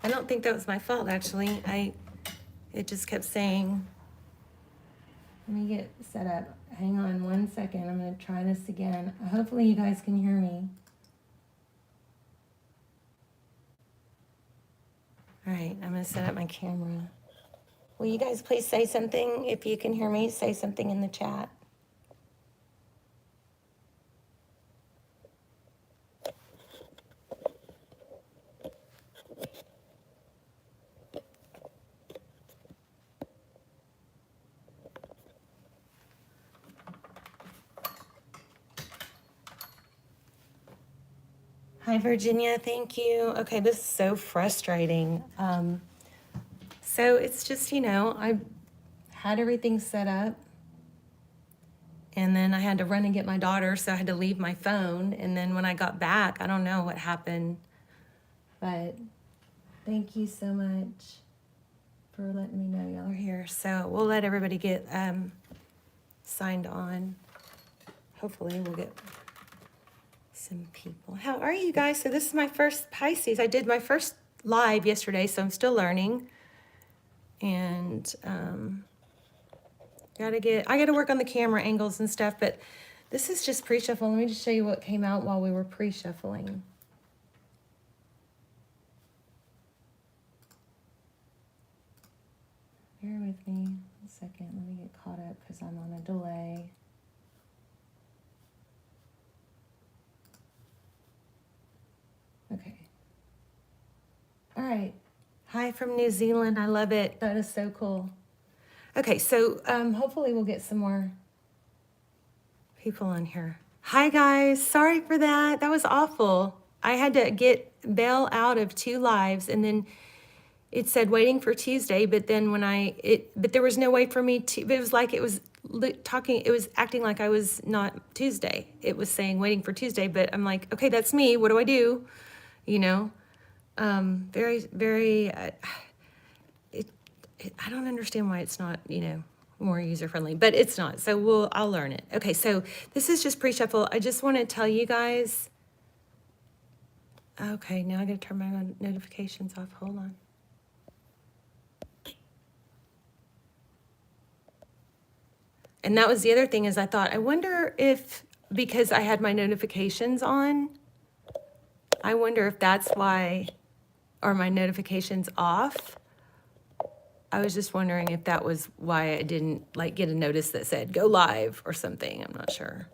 I don't think that was my fault, actually. It just kept saying, let me get set up. Hang on 1 second. I'm going to try this again. Hopefully you guys can hear me. All right, I'm going to set up my camera. Will you guys please say something? If you can hear me, say something in the chat. Hi, Virginia. Thank you. Okay, this is so frustrating. So it's just, I had everything set up. And then I had to run and get my daughter, so I had to leave my phone. And then when I got back, I don't know what happened. But thank you so much for letting me know y'all are here. So we'll let everybody get signed on. Hopefully we'll get some people. How are you guys? So this is my first Pisces. I did my first live yesterday, so I'm still learning. And I gotta work on the camera angles and stuff, but this is just pre-shuffle. Let me just show you what came out while we were pre-shuffling. Bear with me a second. Let me get caught up because I'm on a delay. Okay. All right. Hi from New Zealand. I love it. That is so cool. Okay, so hopefully we'll get some more people on here. Hi guys, sorry for that. That was awful. I had to bail out of 2 lives, and then it said waiting for Tuesday, but then but there was no way for me to, it was like it was acting like I was not Tuesday. It was saying waiting for Tuesday, but I'm like, okay, that's me. What do I do? Very, very, I don't understand why it's not, more user-friendly, but it's not. So I'll learn it. Okay, so this is just pre-shuffle. I just want to tell you guys. Okay, now I got to turn my notifications off. Hold on. And that was the other thing is I thought, I wonder if, because I had my notifications on, I wonder if that's why, are my notifications off? I was just wondering if that was why I didn't get a notice that said go live or something. I'm not sure.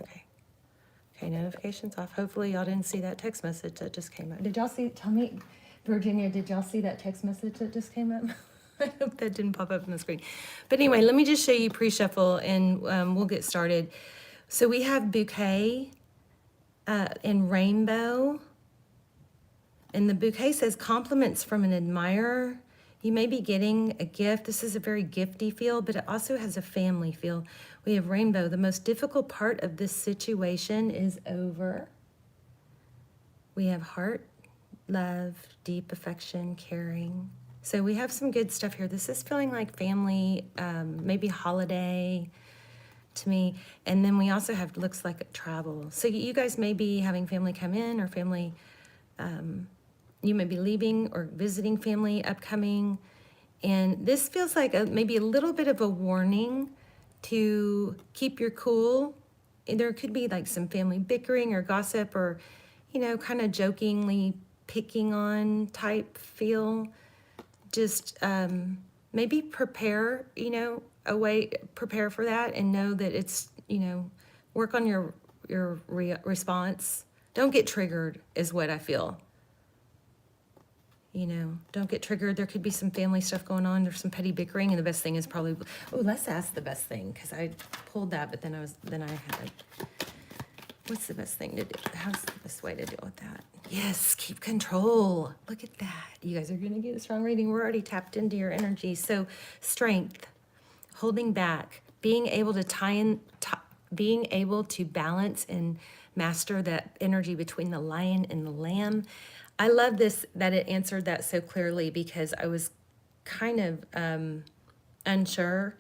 Okay, notifications off. Hopefully y'all didn't see that text message that just came up. Did y'all see, tell me, Virginia, did y'all see that text message that just came up? I hope that didn't pop up on the screen. But anyway, let me just show you pre-shuffle and we'll get started. So we have bouquet in rainbow. And the bouquet says compliments from an admirer. You may be getting a gift. This is a very gifty feel, but it also has a family feel. We have rainbow. The most difficult part of this situation is over. We have heart, love, deep affection, caring. So we have some good stuff here. This is feeling like family, maybe holiday to me. And then we also have, looks like travel. So you guys may be having family come in or family, you may be leaving or visiting family upcoming. And this feels like maybe a little bit of a warning to keep your cool. And there could be like some family bickering or gossip or, kind of jokingly picking on type feel. Just maybe prepare, prepare for that and know that it's, work on your response. Don't get triggered is what I feel. Don't get triggered. There could be some family stuff going on. There's some petty bickering, and the best thing is probably, let's ask the best thing, because I pulled that, but then I had what's the best thing to do? How's the best way to deal with that? Yes, keep control. Look at that. You guys are going to get a strong reading. We're already tapped into your energy. So strength, holding back, being able to being able to balance and master that energy between the lion and the lamb. I love this, that it answered that so clearly, because I was kind of unsure,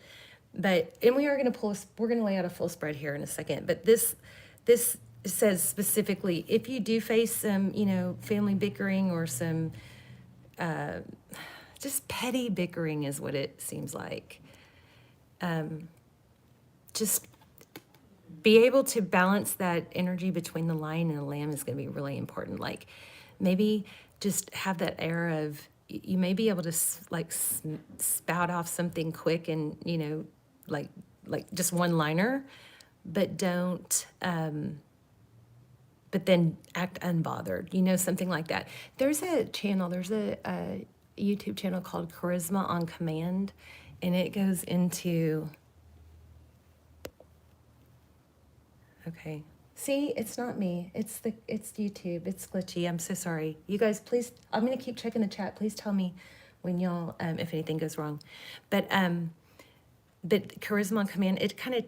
and we are going to we're going to lay out a full spread here in a second, but this says specifically, if you do face some, you know, family bickering or some just petty bickering is what it seems like. Just be able to balance that energy between the lion and the lamb is going to be really important. Like maybe just have that air of, you may be able to spout off something quick and, you know, like just one liner, but don't, but then act unbothered, you know, something like that. There's a channel, there's a YouTube channel called Charisma on Command, and it goes into, okay. See, it's not me. It's YouTube. It's glitchy. I'm so sorry. You guys, please, I'm going to keep checking the chat. Please tell me when y'all, if anything goes wrong. But Charisma on Command, it kind of,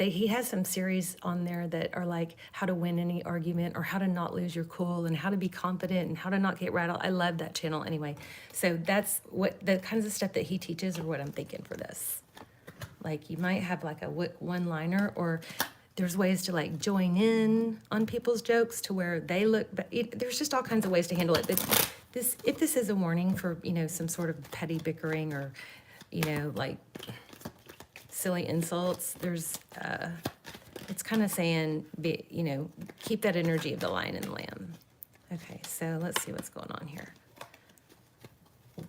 he has some series on there that are like how to win any argument or how to not lose your cool and how to be confident and how to not get rattled. I love that channel anyway. So that's what, the kinds of stuff that he teaches are what I'm thinking for this. Like you might have like a one-liner, or there's ways to like join in on people's jokes to where they look, there's just all kinds of ways to handle it. But if this is a warning for, you know, some sort of petty bickering or, you know, like silly insults, there's, it's kind of saying, you know, keep that energy of the lion and the lamb. Okay, so let's see what's going on here.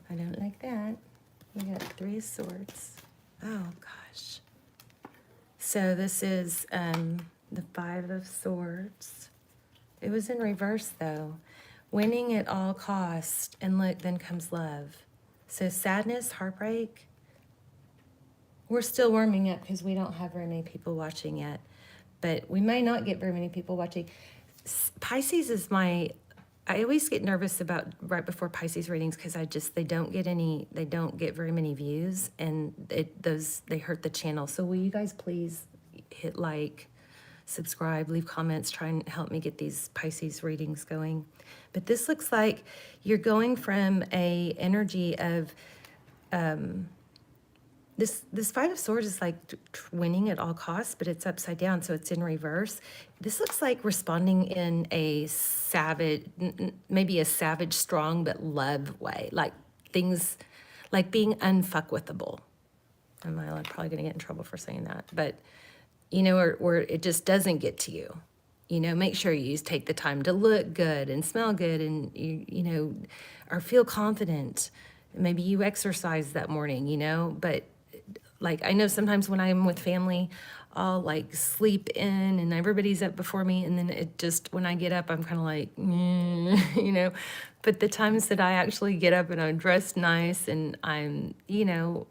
I don't like that. We got 3 of Swords. Oh, gosh. So this is the 5 of Swords. It was in reverse, though. Winning at all cost, and look, then comes love. So sadness, heartbreak. We're still warming up because we don't have very many people watching yet. But we may not get very many people watching. Pisces is I always get nervous about right before Pisces readings because they don't get very many views, and they hurt the channel. So will you guys please hit like, subscribe, leave comments, try and help me get these Pisces readings going. But this looks like you're going from a energy of this 5 of Swords is like winning at all costs, but it's upside down, so it's in reverse. This looks like responding in a savage, maybe a savage, strong, but love way. Like things, like being unfuckwithable. I'm probably going to get in trouble for saying that. But, you know, or it just doesn't get to you. You know, make sure you take the time to look good and smell good and, you know, or feel confident. Maybe you exercise that morning, you know, but like, I know sometimes when I'm with family, I'll like sleep in and everybody's up before me. And then it just, when I get up, I'm kind of like, you know, but the times that I actually get up and I'm dressed nice and I'm, you know,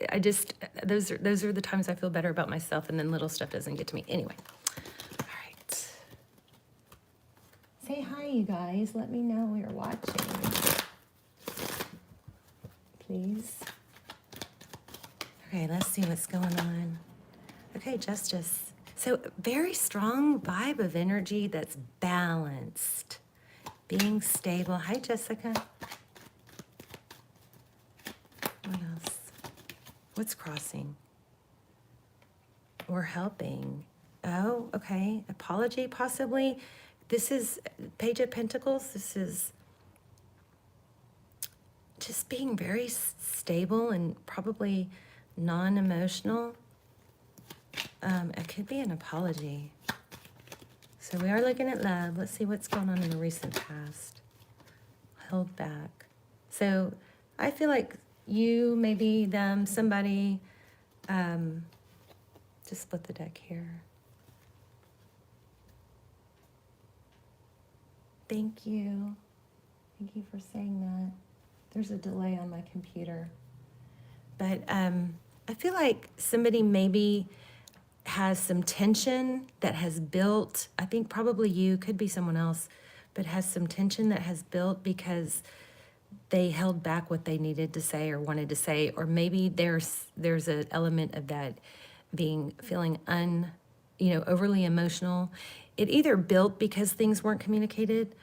I just, those are the times I feel better about myself, and then little stuff doesn't get to me. Anyway, all right. Say hi, you guys. Let me know you're watching. Please. Okay, let's see what's going on. Okay, Justice. So very strong vibe of energy that's balanced. Being stable. Hi, Jessica. What else? What's crossing? Or helping. Oh, okay. Apology, possibly. This is Page of Pentacles. This is just being very stable and probably non-emotional. It could be an apology. So we are looking at love. Let's see what's going on in the recent past. Held back. So I feel like you, maybe them, somebody, just split the deck here. Thank you. Thank you for saying that. There's a delay on my computer. But I feel like somebody maybe has some tension that has built. I think probably you, could be someone else, but has some tension that has built because they held back what they needed to say or wanted to say, or maybe there's an element of that feeling overly emotional. It either built because things weren't communicated,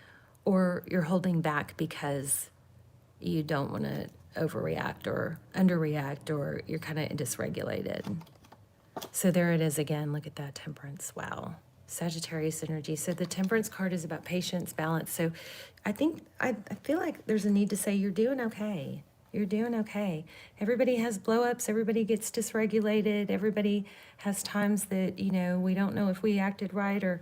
or you're holding back because you don't want to overreact or underreact, or you're kind of dysregulated. So there it is again. Look at that, Temperance. Wow. Sagittarius energy. So the Temperance card is about patience, balance. So I think, I feel like there's a need to say you're doing okay. You're doing okay. Everybody has blow-ups. Everybody gets dysregulated. Everybody has times that, you know, we don't know if we acted right or...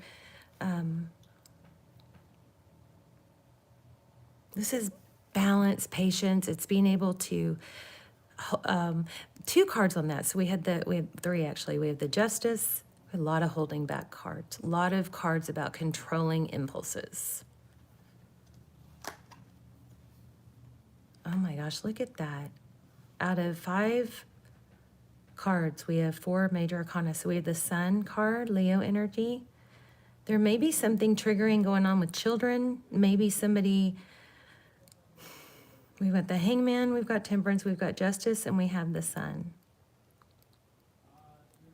this is balance, patience. It's being able to... two cards on that. So we had three, actually. We have the Justice, a lot of holding back cards, a lot of cards about controlling impulses. Oh my gosh, look at that. Out of 5 cards, we have 4 major arcana. So we have the Sun card, Leo energy. There may be something triggering going on with children. Maybe somebody... We've got the Hangman, we've got Temperance, we've got Justice, and we have the Sun.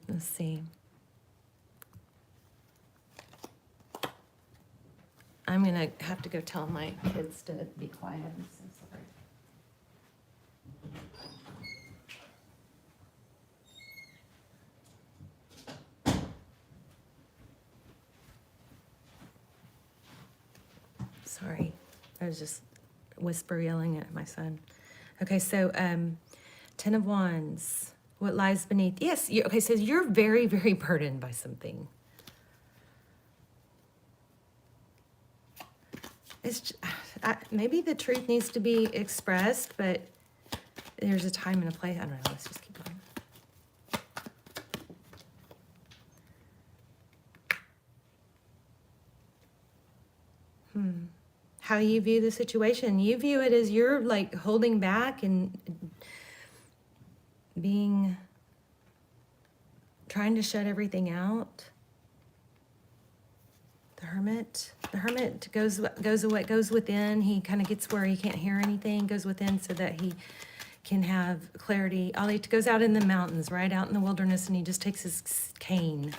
Let's see. I'm going to have to go tell my kids to be quiet. I'm so sorry. Sorry. I was just whisper yelling at my son. Okay, so 10 of Wands. What lies beneath? Yes, okay, so you're very, very burdened by something. It's just, maybe the truth needs to be expressed, but there's a time and a place. I don't know. Let's just keep going. How you view the situation. You view it as you're like holding back and trying to shut everything out. The Hermit goes away, goes within. He kind of gets where he can't hear anything, goes within so that he can have clarity. He goes out in the mountains, right out in the wilderness, and he just takes his cane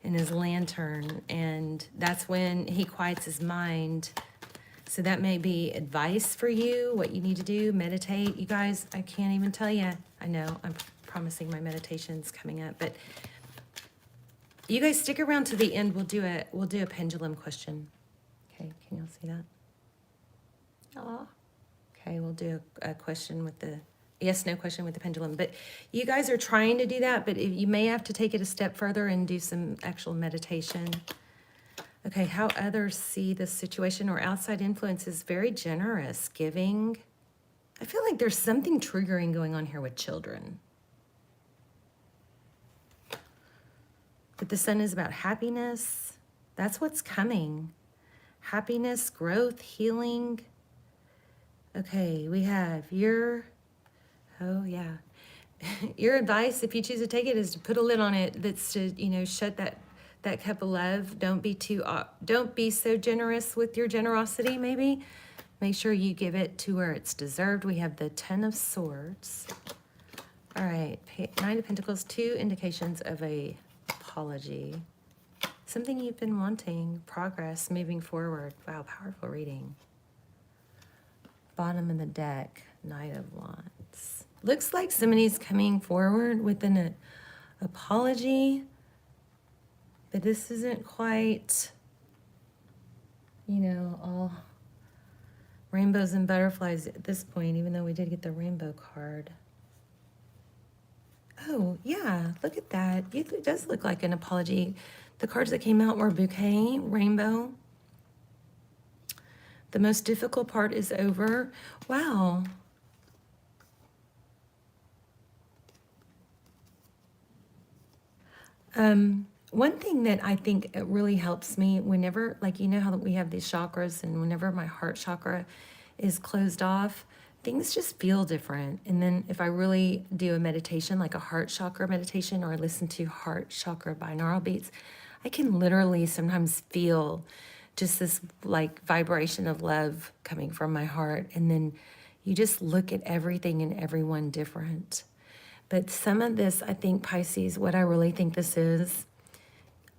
and his lantern, and that's when he quiets his mind. So that may be advice for you, what you need to do, meditate. You guys, I can't even tell you. I know, I'm promising my meditation's coming up, but you guys stick around to the end. We'll do a pendulum question. Okay, can y'all see that? Aw. Okay, we'll do a question with the yes/no question with the pendulum. But you guys are trying to do that, but you may have to take it a step further and do some actual meditation. Okay, how others see this situation or outside influence is very generous, giving. I feel like there's something triggering going on here with children. But the Sun is about happiness. That's what's coming. Happiness, growth, healing. Okay, we have your advice, if you choose to take it, is to put a lid on it. That's to, shut that cup of love. Don't be so generous with your generosity, maybe. Make sure you give it to where it's deserved. We have the 10 of Swords. All right, 9 of Pentacles, 2 indications of a apology. Something you've been wanting, progress, moving forward. Wow, powerful reading. Bottom of the deck, Knight of Wands. Looks like somebody's coming forward with an apology, but this isn't quite, all rainbows and butterflies at this point, even though we did get the rainbow card. Oh, yeah, look at that. It does look like an apology. The cards that came out were bouquet, rainbow. The most difficult part is over. Wow. One thing that I think it really helps me whenever, how we have these chakras, and whenever my heart chakra is closed off, things just feel different. And then if I really do a meditation, like a heart chakra meditation, or I listen to heart chakra binaural beats, I can literally sometimes feel just this vibration of love coming from my heart. And then you just look at everything and everyone different. But some of this, I think, Pisces, what I really think this is,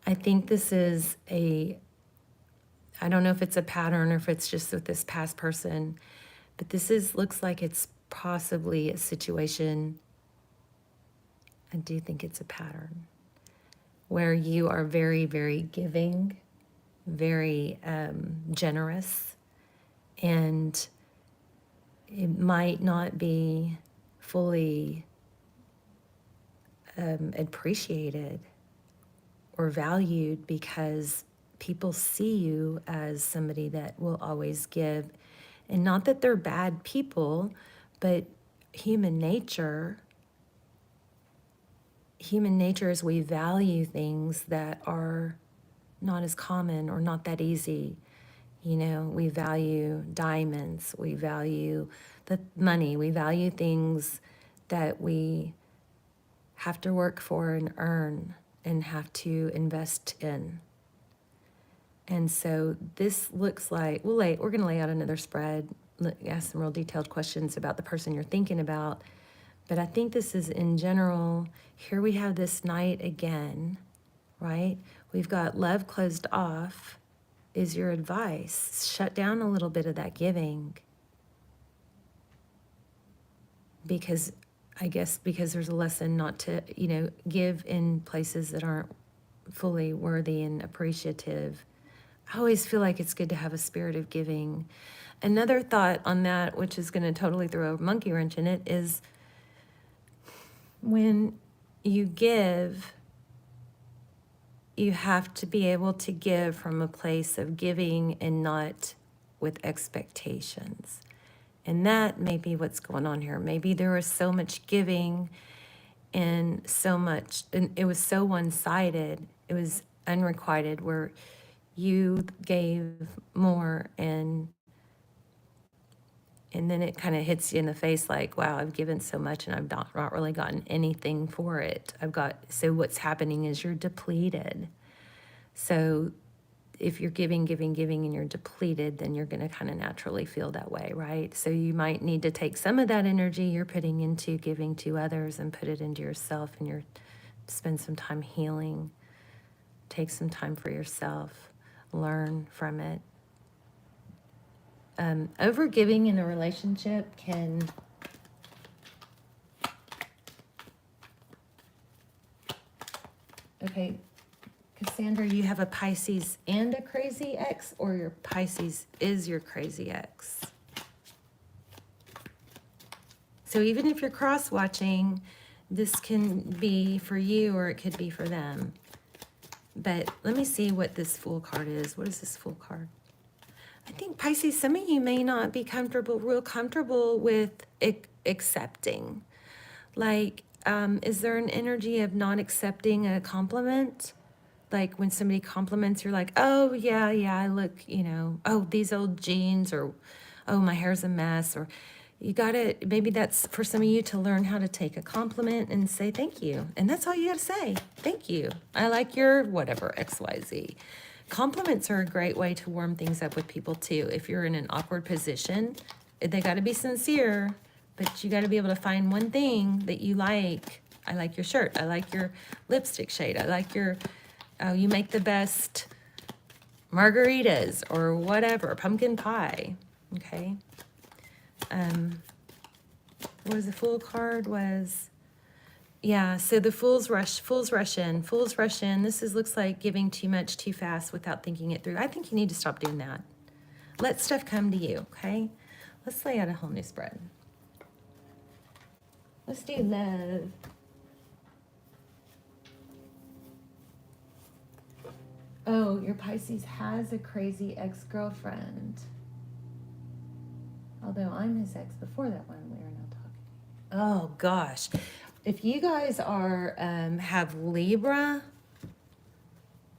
I think this is I don't know if it's a pattern or if it's just with this past person, but looks like it's possibly a situation. I do think it's a pattern. where you are very, very giving, very generous, and it might not be fully appreciated or valued because people see you as somebody that will always give. And not that they're bad people, but human nature is we value things that are not as common or not that easy. You know, we value diamonds, we value the money, we value things that we have to work for and earn and have to invest in. And so this looks like, we're going to lay out another spread, ask some real detailed questions about the person you're thinking about. But I think this is in general, here we have this Knight again, right? We've got love closed off is your advice. Shut down a little bit of that giving. Because I guess because there's a lesson not to, you know, give in places that aren't fully worthy and appreciative. I always feel like it's good to have a spirit of giving. Another thought on that, which is going to totally throw a monkey wrench in it, is when you give, you have to be able to give from a place of giving and not with expectations. And that may be what's going on here. Maybe there was so much giving and it was so one-sided, it was unrequited, where you gave more and then it kind of hits you in the face like, wow, I've given so much and I've not really gotten anything for it. So what's happening is you're depleted. So if you're giving, and you're depleted, then you're going to kind of naturally feel that way, right? So you might need to take some of that energy you're putting into giving to others and put it into yourself, and spend some time healing. Take some time for yourself. Learn from it. Overgiving in a relationship can okay, Cassandra, you have a Pisces and a crazy ex, or your Pisces is your crazy ex? So even if you're cross-watching, this can be for you or it could be for them. But let me see what this Fool card is. What is this Fool card? I think, Pisces, some of you may not be real comfortable with accepting. Like, is there an energy of not accepting a compliment? Like when somebody compliments, you're like, oh, yeah, I look, oh, these old jeans, or, oh, my hair's a mess, or maybe that's for some of you to learn how to take a compliment and say thank you. And that's all you got to say. Thank you. I like your whatever, XYZ. Compliments are a great way to warm things up with people too. If you're in an awkward position, they got to be sincere, but you got to be able to find one thing that you like. I like your shirt. I like your lipstick shade. I like you make the best margaritas or whatever, pumpkin pie. Okay. What was the Fool card was? Yeah, so the fools rush in. This looks like giving too much too fast without thinking it through. I think you need to stop doing that. Let stuff come to you, okay? Let's lay out a whole new spread. Let's do love. Oh, your Pisces has a crazy ex-girlfriend. Although I'm his ex before that one, we are now talking. Oh, gosh. If you guys have Libra,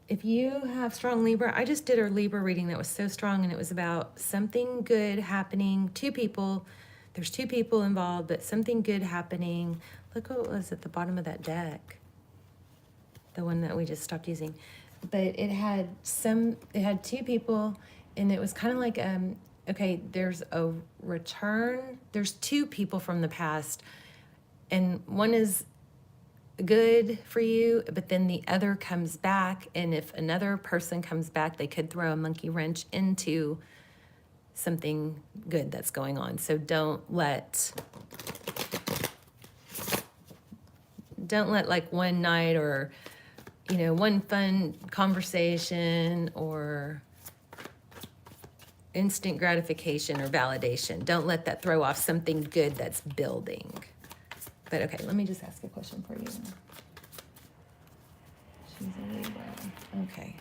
if you have strong Libra, I just did a Libra reading that was so strong, and it was about something good happening. There's two people involved, but something good happening. Look what was at the bottom of that deck. The one that we just stopped using. But it had two people, and it was kind of like, okay, there's a return. There's two people from the past, and one is good for you, but then the other comes back, and if another person comes back, they could throw a monkey wrench into something good that's going on. So don't let like one night or you know, one fun conversation or instant gratification or validation. Don't let that throw off something good that's building. But okay, let me just ask a question for you. She's a Libra. Okay.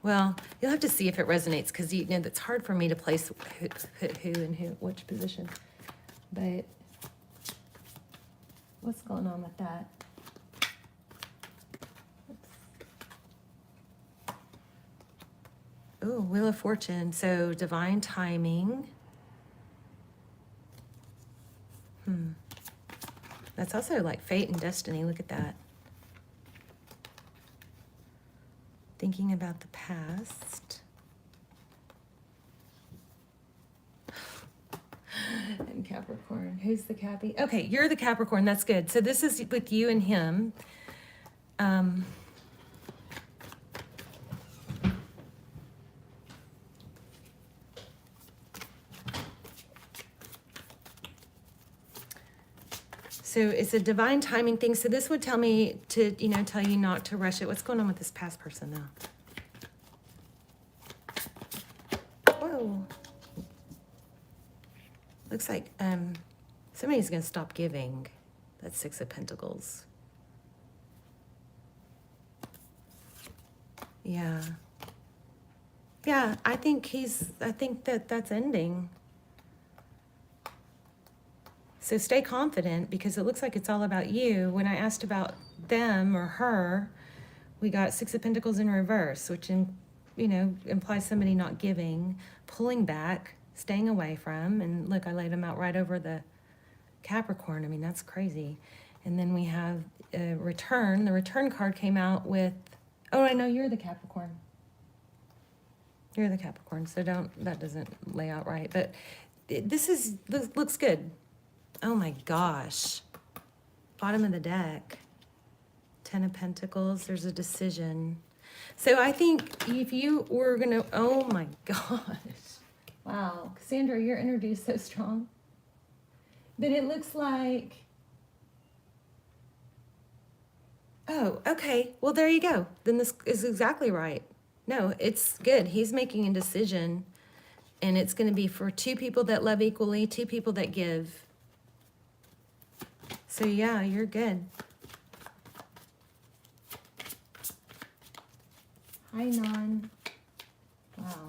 Well, you'll have to see if it resonates, because you know that's hard for me to place who and which position. But what's going on with that? Oh, Wheel of Fortune. So divine timing. That's also like fate and destiny. Look at that. Thinking about the past. And Capricorn. Who's the Cappy? Okay, you're the Capricorn. That's good. So this is with you and him. So it's a divine timing thing. So this would tell me to, you know, tell you not to rush it. What's going on with this past person now? Whoa. Looks like somebody's going to stop giving. That's Six of Pentacles. Yeah. Yeah, I think that's ending. So stay confident, because it looks like it's all about you. When I asked about them or her, we got Six of Pentacles in reverse, which implies somebody not giving, pulling back, staying away from. And look, I laid them out right over the Capricorn. I mean, that's crazy. And then we have a return. The return card came out with, oh, I know you're the Capricorn. You're the Capricorn, so that doesn't lay out right. But this looks good. Oh my gosh. Bottom of the deck. Ten of Pentacles. There's a decision. So I think if you were going to... Oh my gosh. Wow. Cassandra, your energy is so strong. But it looks like... Oh, okay. Well, there you go. Then this is exactly right. No, it's good. He's making a decision. And it's going to be for two people that love equally, two people that give. So yeah, you're good. Hi, Non. Wow.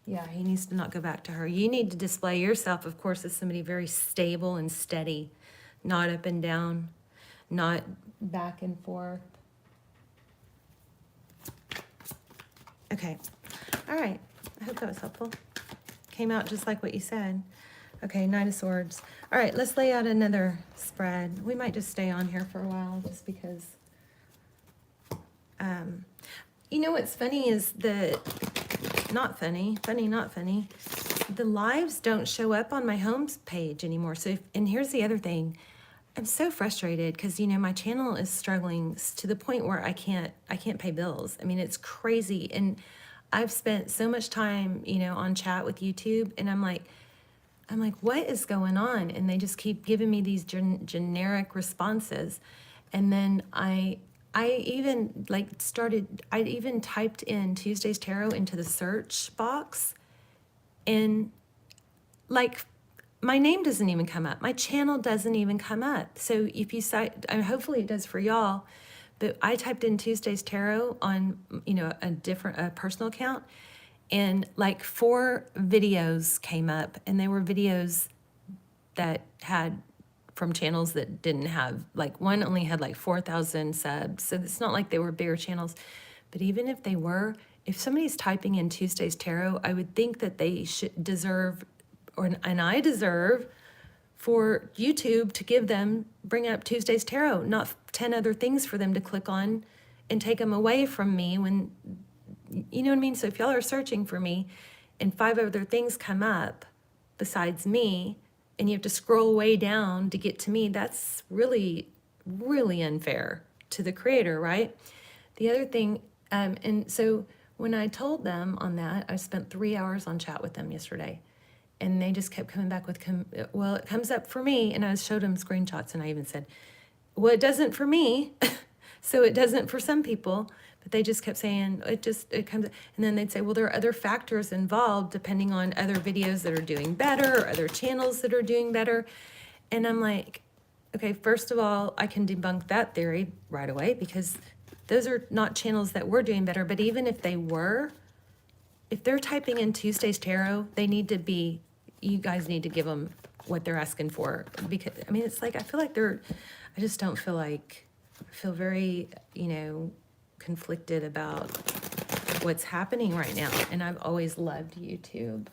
Yeah, he needs to not go back to her. You need to display yourself, of course, as somebody very stable and steady, not up and down, not back and forth. Okay. All right. I hope that was helpful. Came out just like what you said. Okay, Knight of Swords. All right, let's lay out another spread. We might just stay on here for a while just because. You know what's funny is not funny, the lives don't show up on my home page anymore. So, and here's the other thing. I'm so frustrated because, you know, my channel is struggling to the point where I can't pay bills. I mean, it's crazy. And I've spent so much time, you know, on chat with YouTube, and I'm like, what is going on? And they just keep giving me these generic responses. And then I even typed in Tuesday's Tarot into the search box, and like my name doesn't even come up. My channel doesn't even come up. So if you cite, hopefully it does for y'all, but I typed in Tuesday's Tarot on, you know, a personal account, and like 4 videos came up, and they were videos that had from channels that didn't have, like one only had like 4,000 subs. So it's not like they were bigger channels. But even if they were, if somebody's typing in Tuesday's Tarot, I would think that they should deserve, and I deserve for YouTube to bring up Tuesday's Tarot, not 10 other things for them to click on and take them away from me when, you know what I mean? So if y'all are searching for me and 5 other things come up besides me, and you have to scroll way down to get to me, that's really, really unfair to the creator, right? The other thing, and so when I told them on that, I spent 3 hours on chat with them yesterday, and they just kept coming back with, well, it comes up for me, and I showed them screenshots, and I even said, well, it doesn't for me. So it doesn't for some people, but they just kept saying it comes, and then they'd say, well, there are other factors involved depending on other videos that are doing better or other channels that are doing better. And I'm like, okay, first of all, I can debunk that theory right away because those are not channels that were doing better. But even if they were, if they're typing in Tuesday's Tarot, they need to be, you guys need to give them what they're asking for. Because, I mean, it's like, I feel like I just don't feel like, I feel very, conflicted about what's happening right now. And I've always loved YouTube.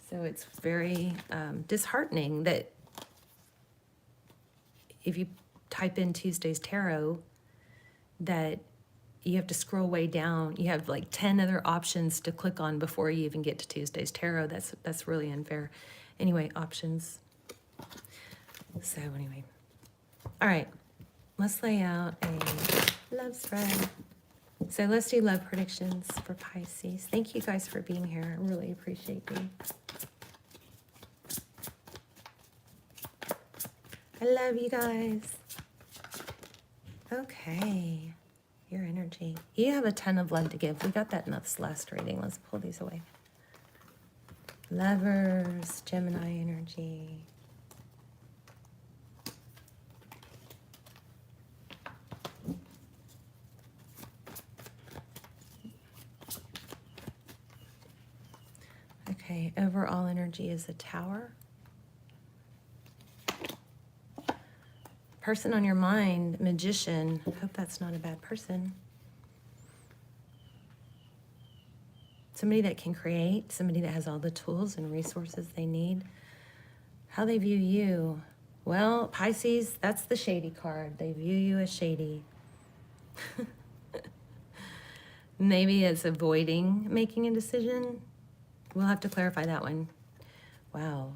So it's very disheartening that if you type in Tuesday's Tarot, that you have to scroll way down. You have like 10 other options to click on before you even get to Tuesday's Tarot. That's really unfair. Anyway, options. So anyway, all right, let's lay out a love spread. So let's do love predictions for Pisces. Thank you guys for being here. I really appreciate you. I love you guys. Okay. Your energy. You have a ton of love to give. We got that in this last reading. Let's pull these away. Lovers, Gemini energy. Okay, overall energy is a Tower. Person on your mind, Magician. Hope that's not a bad person. Somebody that can create, somebody that has all the tools and resources they need. How they view you. Well, Pisces, that's the shady card. They view you as shady. Maybe it's avoiding making a decision. We'll have to clarify that one. Wow.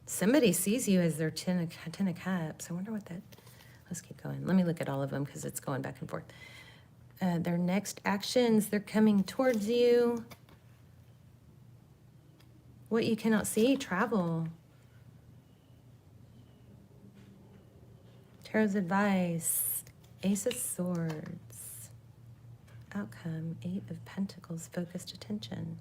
Somebody sees you as their 10 of Cups. I wonder what that... Let's keep going. Let me look at all of them because it's going back and forth. Their next actions, they're coming towards you. What you cannot see, travel. Tarot's advice, Ace of Swords. Outcome, 8 of Pentacles, focused attention.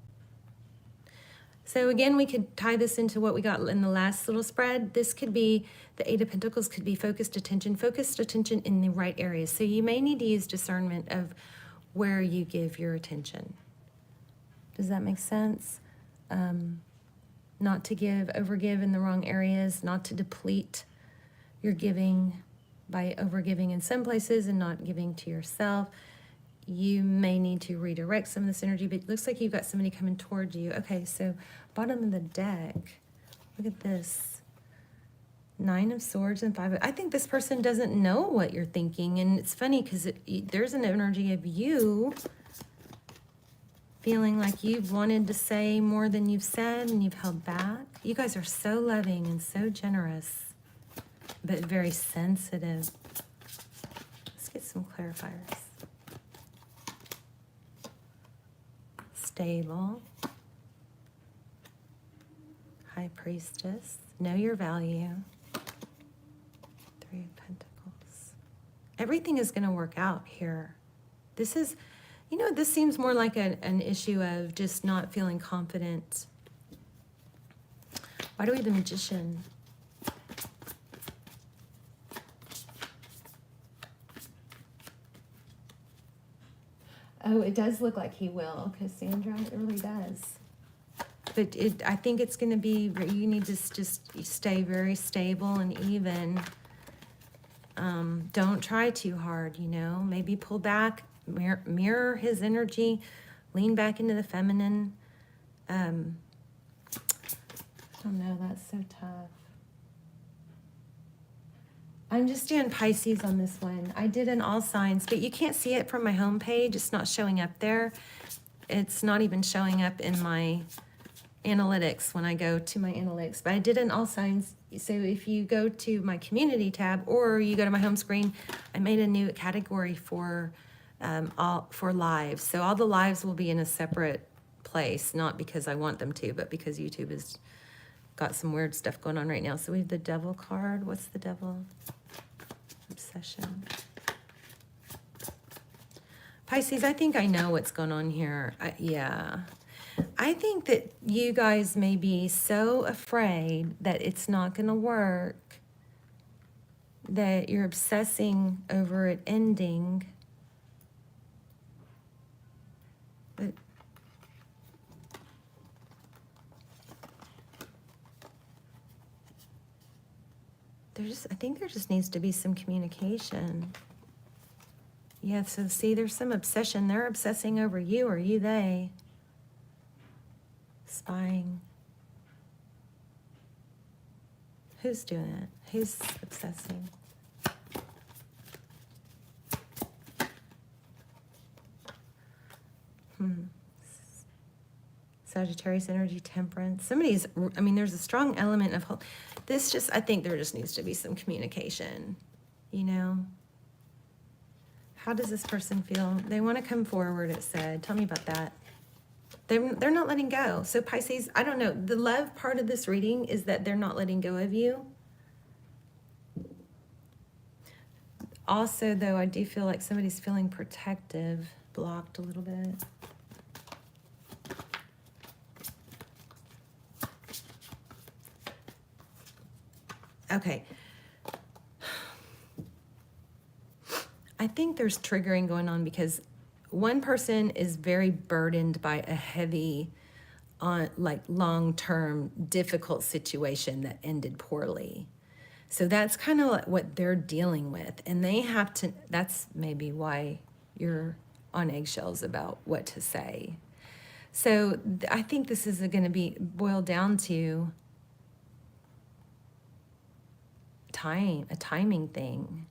So again, we could tie this into what we got in the last little spread. This could be, the 8 of Pentacles could be focused attention in the right areas. So you may need to use discernment of where you give your attention. Does that make sense? Not to overgive in the wrong areas, not to deplete your giving by overgiving in some places and not giving to yourself. You may need to redirect some of this energy, but it looks like you've got somebody coming towards you. Okay, so bottom of the deck, look at this. 9 of Swords and 5 of... I think this person doesn't know what you're thinking, and it's funny because there's an energy of you feeling like you've wanted to say more than you've said and you've held back. You guys are so loving and so generous, but very sensitive. Let's get some clarifiers. Stable. High Priestess. Know your value. 3 of Pentacles. Everything is going to work out here. This is, this seems more like an issue of just not feeling confident. Why do we have the Magician? Oh, it does look like he will, Cassandra. It really does. But I think it's going to be, you need to just stay very stable and even. Don't try too hard, Maybe pull back, mirror his energy, lean back into the feminine. I don't know, that's so tough. I'm just doing Pisces on this one. I did an all signs, but you can't see it from my home page. It's not showing up there. It's not even showing up in my analytics when I go to my analytics. But I did an all signs. So if you go to my community tab or you go to my home screen, I made a new category for lives. So all the lives will be in a separate place, not because I want them to, but because YouTube is got some weird stuff going on right now. So we have the Devil card. What's the Devil? Obsession. Pisces, I think I know what's going on here. Yeah. I think that you guys may be so afraid that it's not going to work that you're obsessing over it ending. But I think there just needs to be some communication. Yeah, so see, there's some obsession. They're obsessing over you, or you, they. Spying. Who's doing it? Who's obsessing? Sagittarius energy, temperance. Somebody's, I mean, there's a strong element of hope. This just, I think there just needs to be some communication, you know? How does this person feel? They want to come forward, it said. Tell me about that. They're not letting go. So Pisces, I don't know. The love part of this reading is that they're not letting go of you. Also, though, I do feel like somebody's feeling protective, blocked a little bit. Okay. I think there's triggering going on because one person is very burdened by a heavy, like long-term difficult situation that ended poorly. So that's kind of like what they're dealing with. And they have to, that's maybe why you're on eggshells about what to say. So I think this is going to be boiled down to a timing thing.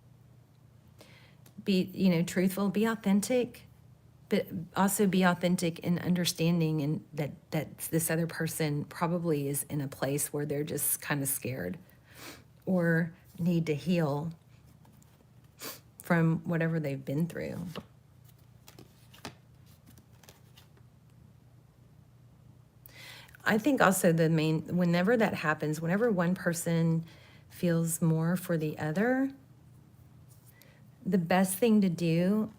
Be, you know, truthful, be authentic, but also be authentic in understanding and that this other person probably is in a place where they're just kind of scared or need to heal from whatever they've been through. I think also whenever that happens, whenever one person feels more for the other, the best thing to do,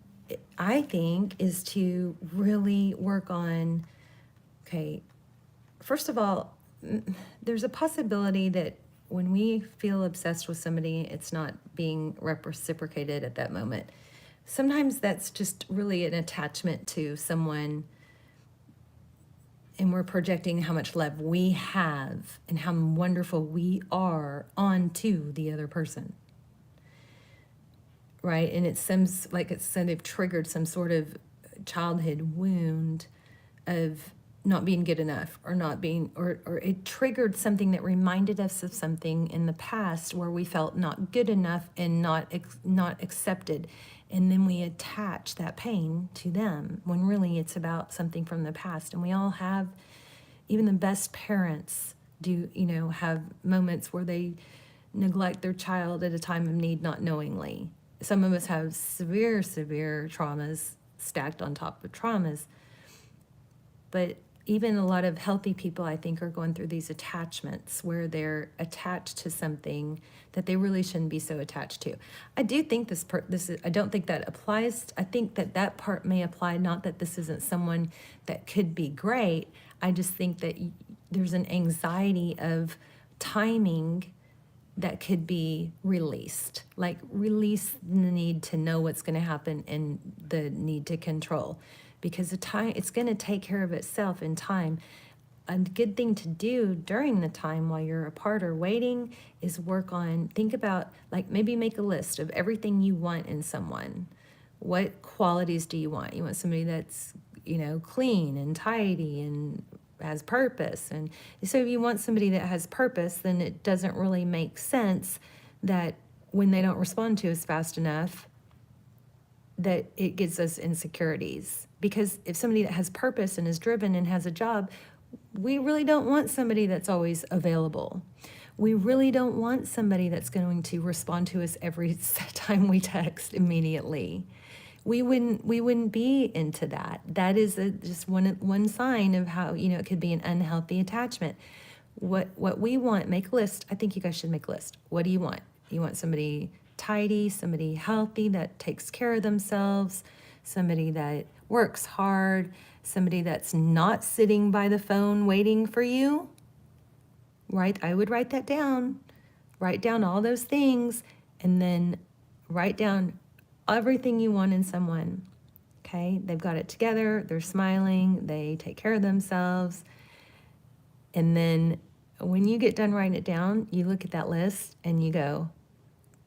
I think, is to really work on, okay, first of all, there's a possibility that when we feel obsessed with somebody, it's not being reciprocated at that moment. Sometimes that's just really an attachment to someone, and we're projecting how much love we have and how wonderful we are onto the other person. Right? And it seems like they've triggered some sort of childhood wound of not being good enough, or not being, or it triggered something that reminded us of something in the past where we felt not good enough and not accepted. And then we attach that pain to them when really it's about something from the past. And we all have, even the best parents do, you know, have moments where they neglect their child at a time of need, not knowingly. Some of us have severe, severe traumas stacked on top of traumas. But even a lot of healthy people, I think, are going through these attachments where they're attached to something that they really shouldn't be so attached to. I do think I don't think that applies. I think that part may apply, not that this isn't someone that could be great. I just think that there's an anxiety of timing that could be released, like release the need to know what's going to happen and the need to control, because it's going to take care of itself in time. A good thing to do during the time while you're apart or waiting is think about, like, maybe make a list of everything you want in someone. What qualities do you want? You want somebody that's, you know, clean and tidy and has purpose. And so if you want somebody that has purpose, then it doesn't really make sense that when they don't respond to us fast enough, that it gives us insecurities. Because if somebody that has purpose and is driven and has a job, we really don't want somebody that's always available. We really don't want somebody that's going to respond to us every time we text immediately. We wouldn't be into that. That is just one sign of how, you know, it could be an unhealthy attachment. what we want, make a list. I think you guys should make a list. What do you want? You want somebody tidy, somebody healthy that takes care of themselves, somebody that works hard, somebody that's not sitting by the phone waiting for you, right? I would write that down. Write down all those things, and then write down everything you want in someone. Okay? They've got it together, they're smiling, they take care of themselves. And then when you get done writing it down, you look at that list and you go,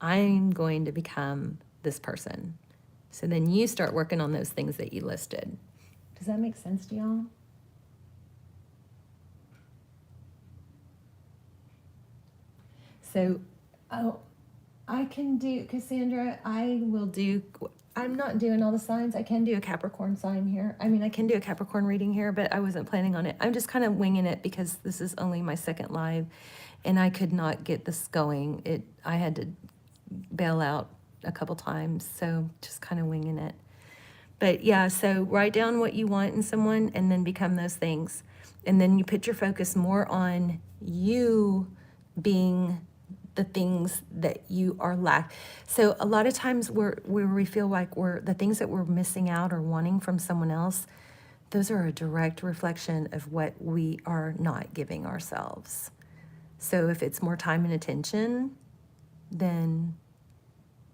I'm going to become this person. So then you start working on those things that you listed. Does that make sense to y'all? So, I can do, Cassandra, I'm not doing all the signs. I can do a Capricorn sign here. I mean, I can do a Capricorn reading here, but I wasn't planning on it. I'm just kind of winging it because this is only my second live, and I could not get this going. I had to bail out a couple times, so just kind of winging it. But yeah, so write down what you want in someone and then become those things. And then you put your focus more on you being the things that you are So a lot of times where we feel like the things that we're missing out or wanting from someone else, those are a direct reflection of what we are not giving ourselves. So if it's more time and attention, then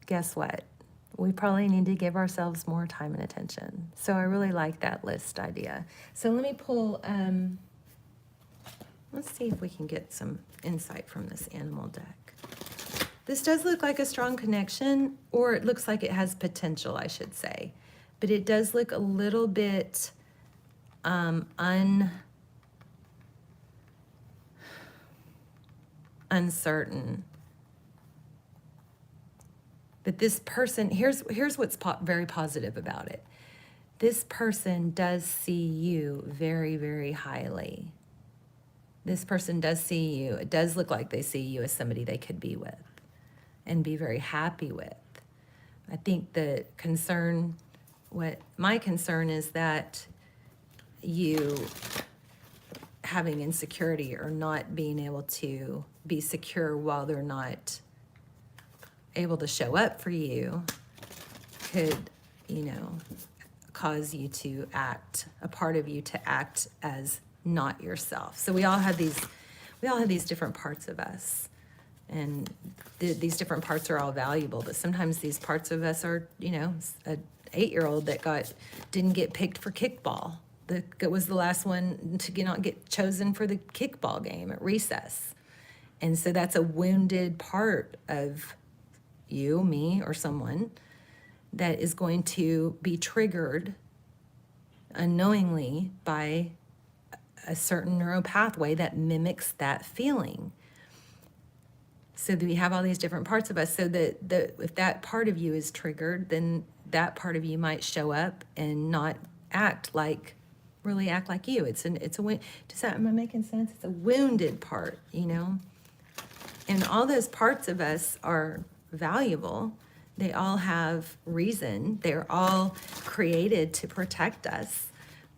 guess what? We probably need to give ourselves more time and attention. So I really like that list idea. So let me pull, let's see if we can get some insight from this animal deck. This does look like a strong connection, or it looks like it has potential, I should say. But it does look a little bit uncertain. But this person, here's what's very positive about it. This person does see you very, very highly. This person does see you. It does look like they see you as somebody they could be with and be very happy with. I think my concern is that you having insecurity or not being able to be secure while they're not able to show up for you could, cause you to act, a part of you to act as not yourself. So we all have these different parts of us, and these different parts are all valuable, but sometimes these parts of us are, a 8-year-old that didn't get picked for kickball. That was the last one to not get chosen for the kickball game at recess. And so that's a wounded part of you, me, or someone that is going to be triggered unknowingly by a certain neural pathway that mimics that feeling. So that we have all these different parts of us. So that if that part of you is triggered, then that part of you might show up and not really act like you. It's a wound. Am I making sense? It's a wounded part, And all those parts of us are valuable. They all have reason. They're all created to protect us.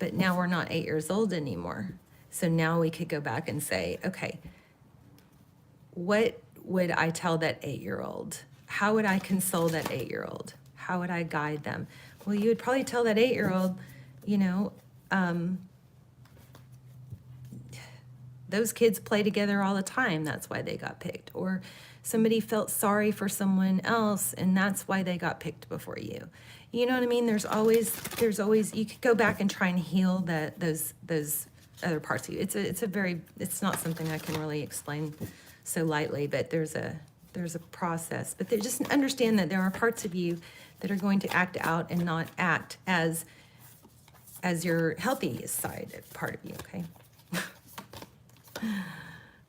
But now we're not 8 years old anymore. So now we could go back and say, okay, what would I tell that 8-year-old? How would I console that 8-year-old? How would I guide them? Well, you would probably tell that 8-year-old, those kids play together all the time. That's why they got picked. Or somebody felt sorry for someone else, and that's why they got picked before you. You know what I mean? There's always, you could go back and try and heal those other parts of you. It's not something I can really explain so lightly, but there's a process. But just understand that there are parts of you that are going to act out and not act as your healthiest side part of you, okay?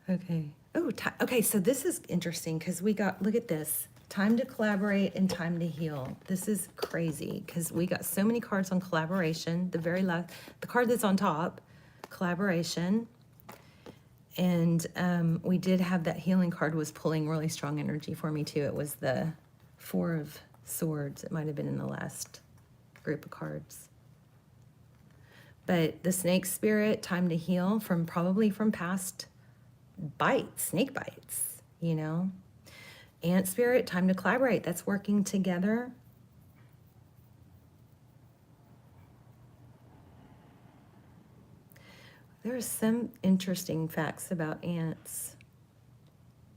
Okay. Oh, okay, so this is interesting because look at this. Time to collaborate and time to heal. This is crazy because we got so many cards on collaboration. The card that's on top, collaboration. And we did have that healing card was pulling really strong energy for me too. It was the 4 of Swords. It might have been in the last group of cards. But the snake spirit, time to heal probably from past bites, snake bites, you know. Ant spirit, time to collaborate. That's working together. There are some interesting facts about ants.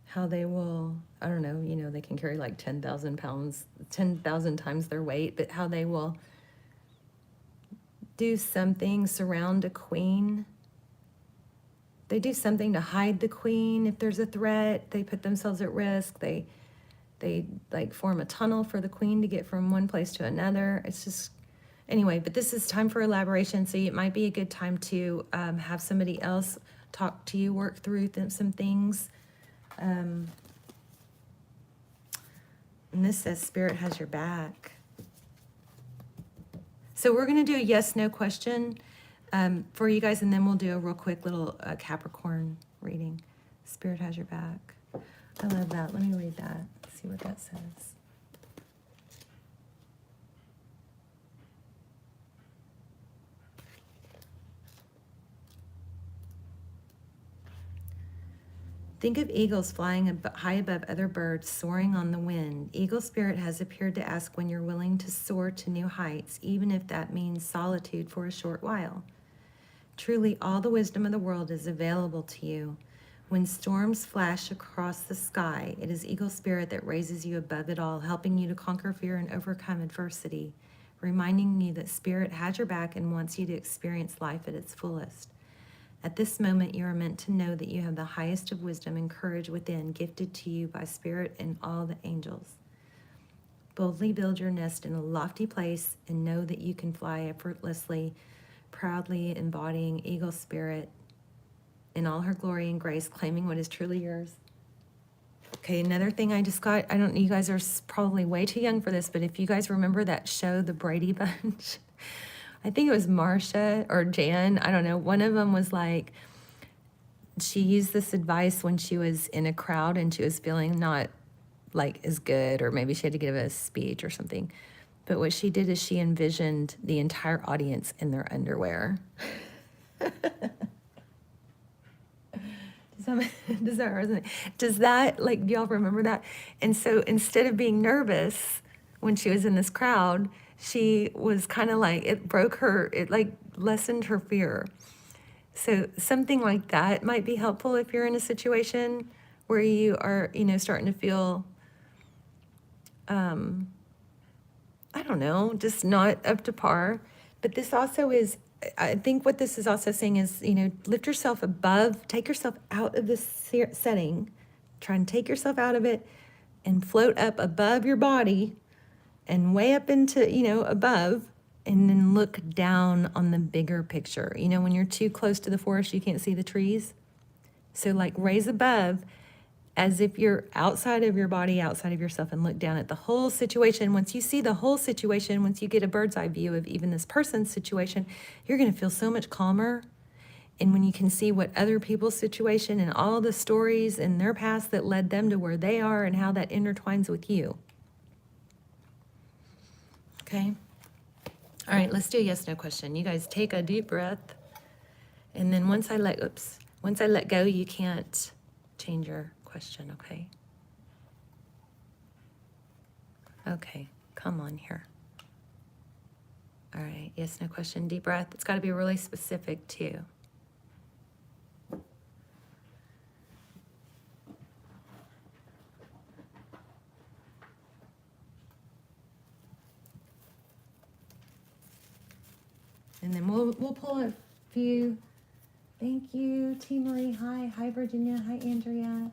How they will, I don't know, you know, they can carry like 10,000 pounds, 10,000 times their weight, but how they will do something, surround a queen. They do something to hide the queen. If there's a threat, they put themselves at risk. They like form a tunnel for the queen to get from one place to another. It's just, anyway, but this is time for elaboration. So it might be a good time to have somebody else talk to you, work through some things. And this says Spirit has your back. So we're going to do a yes/no question for you guys, and then we'll do a real quick little Capricorn reading. Spirit has your back. I love that. Let me read that. See what that says. Think of eagles flying high above other birds, soaring on the wind. Eagle spirit has appeared to ask when you're willing to soar to new heights, even if that means solitude for a short while. Truly, all the wisdom of the world is available to you. When storms flash across the sky, it is Eagle Spirit that raises you above it all, helping you to conquer fear and overcome adversity, reminding you that Spirit has your back and wants you to experience life at its fullest. At this moment, you are meant to know that you have the highest of wisdom and courage within, gifted to you by Spirit and all the angels. Boldly build your nest in a lofty place and know that you can fly effortlessly, proudly embodying Eagle Spirit in all her glory and grace, claiming what is truly yours. Okay, another thing I just got, I don't know, you guys are probably way too young for this, but if you guys remember that show, The Brady Bunch, I think it was Marcia or Jan, I don't know, one of them was like, she used this advice when she was in a crowd and she was feeling not like as good, or maybe she had to give a speech or something. But what she did is she envisioned the entire audience in their underwear. Does that resonate? Does that, like, do y'all remember that? And so instead of being nervous when she was in this crowd, she was kind of like, it broke her, it like lessened her fear. So something like that might be helpful if you're in a situation where you are, you know, starting to feel, I don't know, just not up to par. But this also is, I think what this is also saying is, you know, lift yourself above, take yourself out of this setting, try and take yourself out of it and float up above your body and way up into, you know, above, and then look down on the bigger picture. You know, when you're too close to the forest, you can't see the trees. So like raise above as if you're outside of your body, outside of yourself, and look down at the whole situation. Once you see the whole situation, once you get a bird's eye view of even this person's situation, you're going to feel so much calmer. And when you can see what other people's situation and all the stories in their past that led them to where they are and how that intertwines with you. Okay? All right, let's do a yes/no question. You guys take a deep breath. And then once I let go, you can't change your question, okay? Okay, come on here. All right, yes/no question, deep breath. It's got to be really specific too. And then we'll pull a few. Thank you, T. Marie. Hi. Hi, Virginia. Hi, Andrea.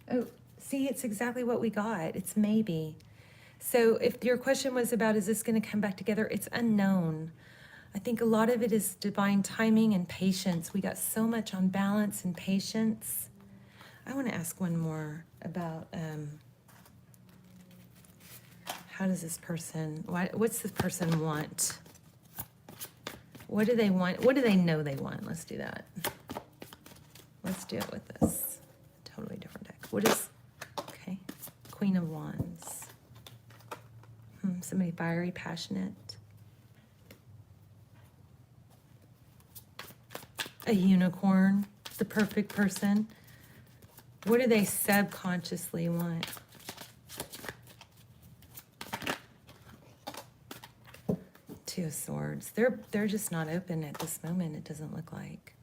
Oh, see, it's exactly what we got. It's maybe. So if your question was about, is this going to come back together? It's unknown. I think a lot of it is divine timing and patience. We got so much on balance and patience. I want to ask one more about, how does this person, what's this person want? What do they want? What do they know they want? Let's do that. Let's do it with this. Totally different deck. What is, okay, Queen of Wands. Somebody fiery, passionate. A unicorn, the perfect person. What do they subconsciously want? Two of Swords. They're just not open at this moment, it doesn't look like.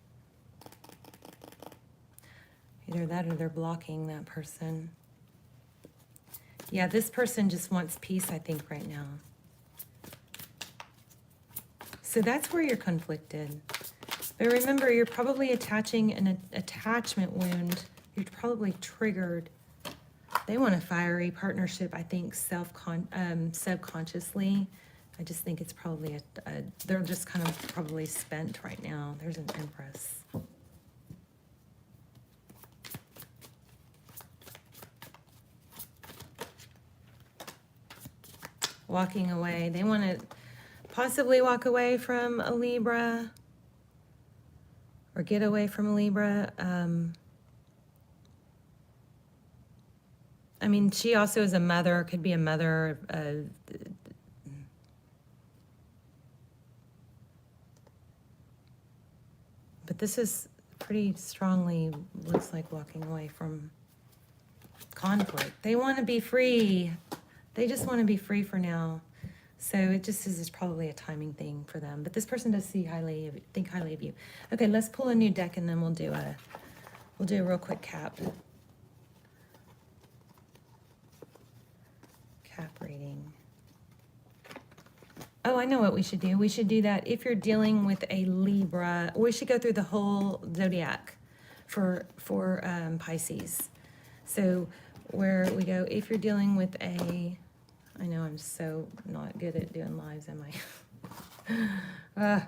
Either that or they're blocking that person. Yeah, this person just wants peace, I think, right now. So that's where you're conflicted. But remember, you're probably attaching an attachment wound. You're probably triggered. They want a fiery partnership, I think, subconsciously. I just think it's probably they're just kind of probably spent right now. There's an Empress. Walking away. They want to possibly walk away from a Libra or get away from a Libra. I mean, she also is a mother, could be a mother. But this is pretty strongly, looks like walking away from conflict. They want to be free. They just want to be free for now. So it just is probably a timing thing for them. But this person does think highly of you. Okay, let's pull a new deck and then we'll do a real quick cap reading. Oh, I know what we should do. We should do that if you're dealing with a Libra. We should go through the whole Zodiac for Pisces. So where we go, if you're dealing with a, I know I'm so not good at doing lives, am I?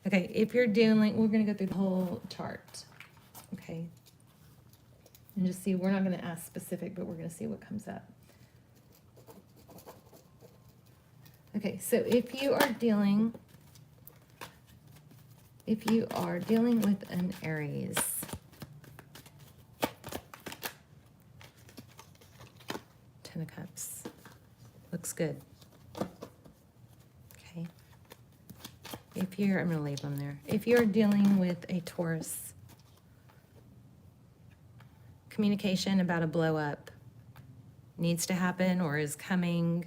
Okay, if you're dealing, we're going to go through the whole chart. Okay. And just see, we're not going to ask specific, but we're going to see what comes up. Okay, so if you are dealing with an Aries, Ten of Cups, looks good. Okay. If you're, I'm going to leave them there. If you're dealing with a Taurus, communication about a blow up needs to happen or is coming.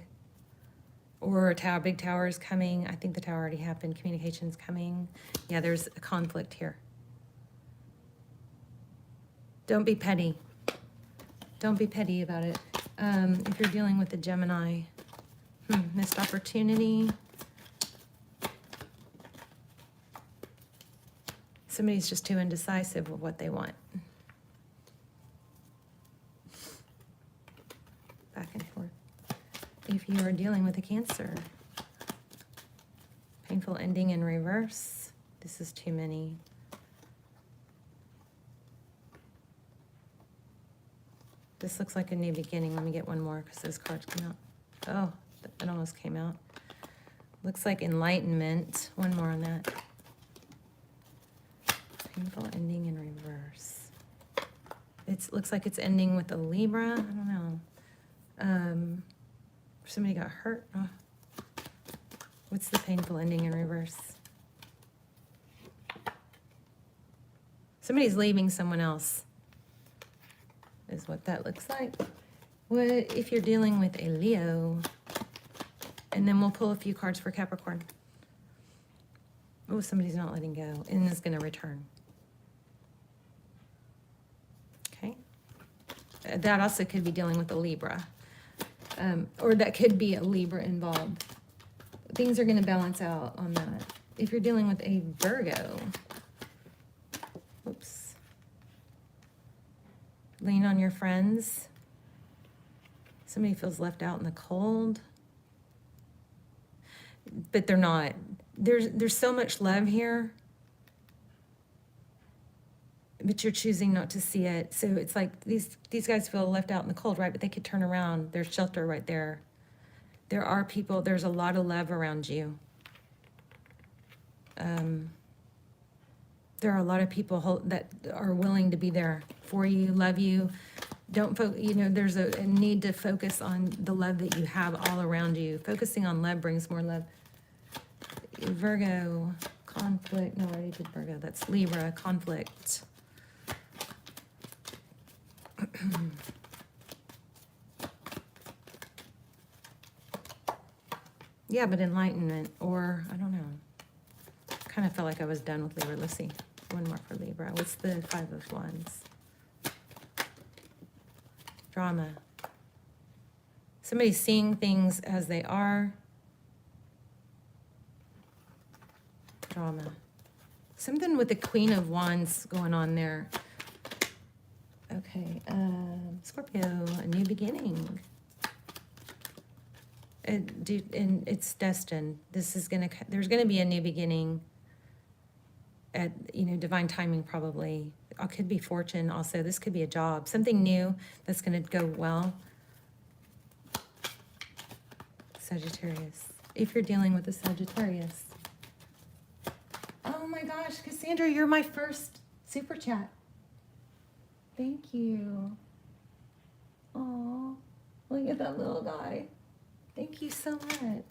Or a tower, big tower is coming. I think the tower already happened. Communication's coming. Yeah, there's a conflict here. Don't be petty. Don't be petty about it. If you're dealing with a Gemini, missed opportunity. Somebody's just too indecisive of what they want. Back and forth. If you are dealing with a Cancer, painful ending in reverse. This is too many. This looks like a new beginning. Let me get one more because those cards come out. Oh, it almost came out. Looks like enlightenment. One more on that. Painful ending in reverse. It looks like it's ending with a Libra. I don't know. Somebody got hurt. Oh. What's the painful ending in reverse? Somebody's leaving someone else, is what that looks like. What if you're dealing with a Leo? And then we'll pull a few cards for Capricorn. Oh, somebody's not letting go and is going to return. Okay. That also could be dealing with a Libra. Or that could be a Libra involved. Things are going to balance out on that. If you're dealing with a Virgo, oops. Lean on your friends. Somebody feels left out in the cold. But they're not. There's so much love here. But you're choosing not to see it. So it's like these guys feel left out in the cold, right? But they could turn around. There's shelter right there. There are people, there's a lot of love around you. There are a lot of people that are willing to be there for you, love you. There's a need to focus on the love that you have all around you. Focusing on love brings more love. Virgo, conflict. No, I already did Virgo. That's Libra, conflict. Yeah, but enlightenment, or I don't know. Kind of felt like I was done with Libra. Let's see. One more for Libra. What's the Five of Wands? Drama. Somebody's seeing things as they are. Drama. Something with the Queen of Wands going on there. Okay, Scorpio, a new beginning. And it's destined. This is there's gonna be a new beginning at, divine timing probably. It could be fortune also. This could be a job, something new that's gonna go well. Sagittarius, if you're dealing with a Sagittarius. Oh my gosh, Cassandra, you're my first super chat. Thank you. Oh, look at that little guy. Thank you so much.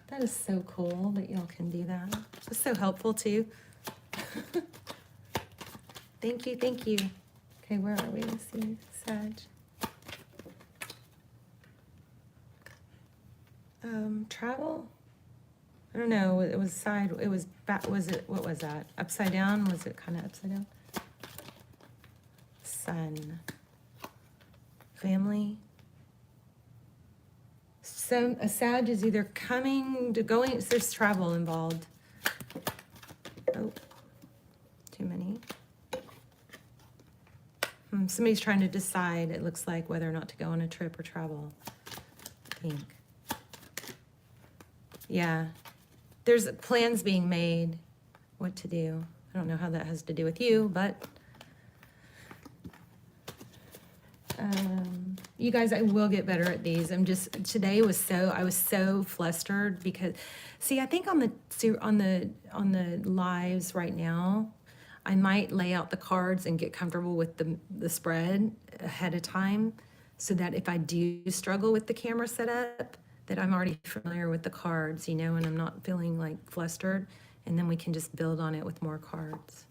That is so cool that y'all can do that. It's so helpful too. Thank you, thank you. Okay, where are we? Let's see, Sag. Travel? I don't know, it was side, it was back, what was that? Upside down? Was it kind of upside down? Sun. Family. So a Sag is either coming to going, there's travel involved. Oh, too many. Somebody's trying to decide, it looks like, whether or not to go on a trip or travel. I think. Yeah. There's plans being made what to do. I don't know how that has to do with you, but you guys, I will get better at these. Today I was so flustered because, see, I think on the lives right now, I might lay out the cards and get comfortable with the spread ahead of time, so that if I do struggle with the camera setup, that I'm already familiar with the cards, and I'm not feeling like flustered, and then we can just build on it with more cards.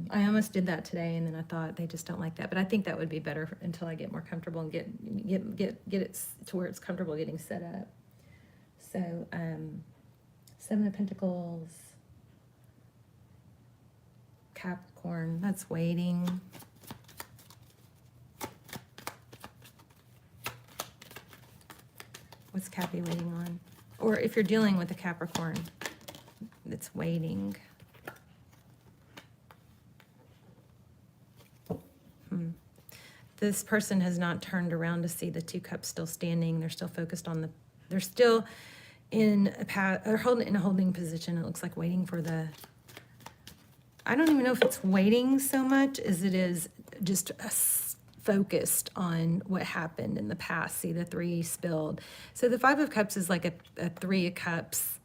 I almost did that today, and then I thought they just don't like that, but I think that would be better until I get more comfortable and get it to where it's comfortable getting set up. So, Seven of Pentacles, Capricorn, that's waiting. What's Cappy waiting on? Or if you're dealing with a Capricorn, it's waiting. This person has not turned around to see the Two Cups still standing. They're still focused on they're still in they're in a holding position. It looks like waiting for I don't even know if it's waiting so much as it is just focused on what happened in the past. See the three spilled. So the Five of Cups is like a Three of Cups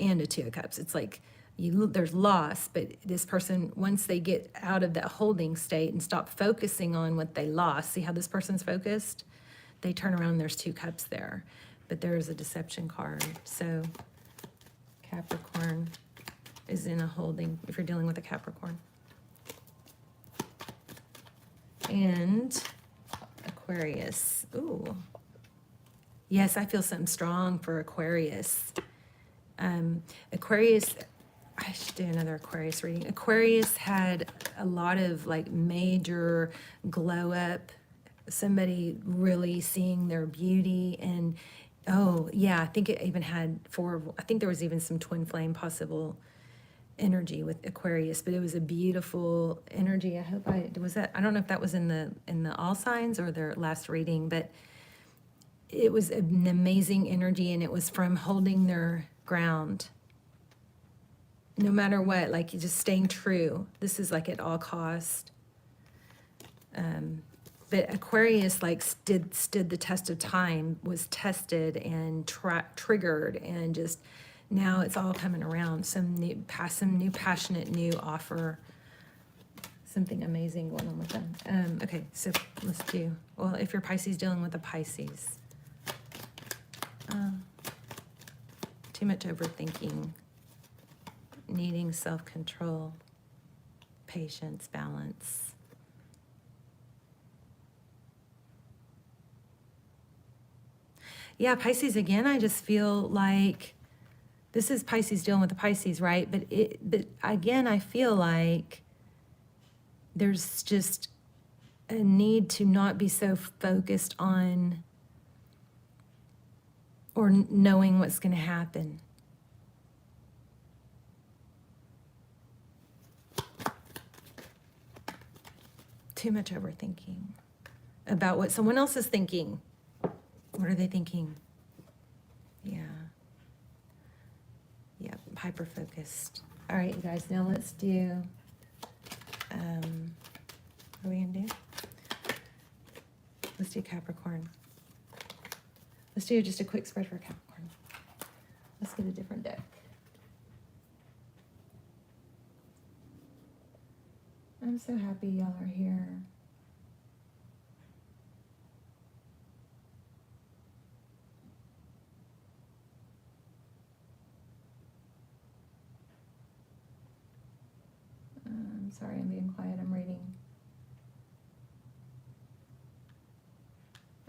and a Two of Cups. It's like there's loss, but this person, once they get out of that holding state and stop focusing on what they lost, see how this person's focused? They turn around and there's Two Cups there, but there is a deception card. So Capricorn is in a holding if you're dealing with a Capricorn. And Aquarius. Ooh. Yes, I feel something strong for Aquarius. Aquarius, I should do another Aquarius reading. Aquarius had a lot of like major glow up, somebody really seeing their beauty, and oh yeah, I think it even had I think there was even some twin flame possible energy with Aquarius, but it was a beautiful energy. I hope I don't know if that was in the all signs or their last reading, but it was an amazing energy, and it was from holding their ground no matter what, like just staying true. This is like at all cost. But Aquarius like stood the test of time, was tested and triggered, and just now it's all coming around. Some new passionate new offer. Something amazing going on with them. Okay, so let's do, well, if you're Pisces, dealing with a Pisces. Too much overthinking. needing self-control, patience, balance. Yeah, Pisces, again, I just feel like this is Pisces dealing with the Pisces, right? But again, I feel like there's just a need to not be so focused on or knowing what's going to happen. Too much overthinking about what someone else is thinking. What are they thinking? Yeah. Yep, hyper-focused. All right, you guys, now let's do, what are we going to do? Let's do Capricorn. Let's do just a quick spread for Capricorn. Let's get a different deck. I'm so happy y'all are here. I'm sorry, I'm being quiet. I'm reading.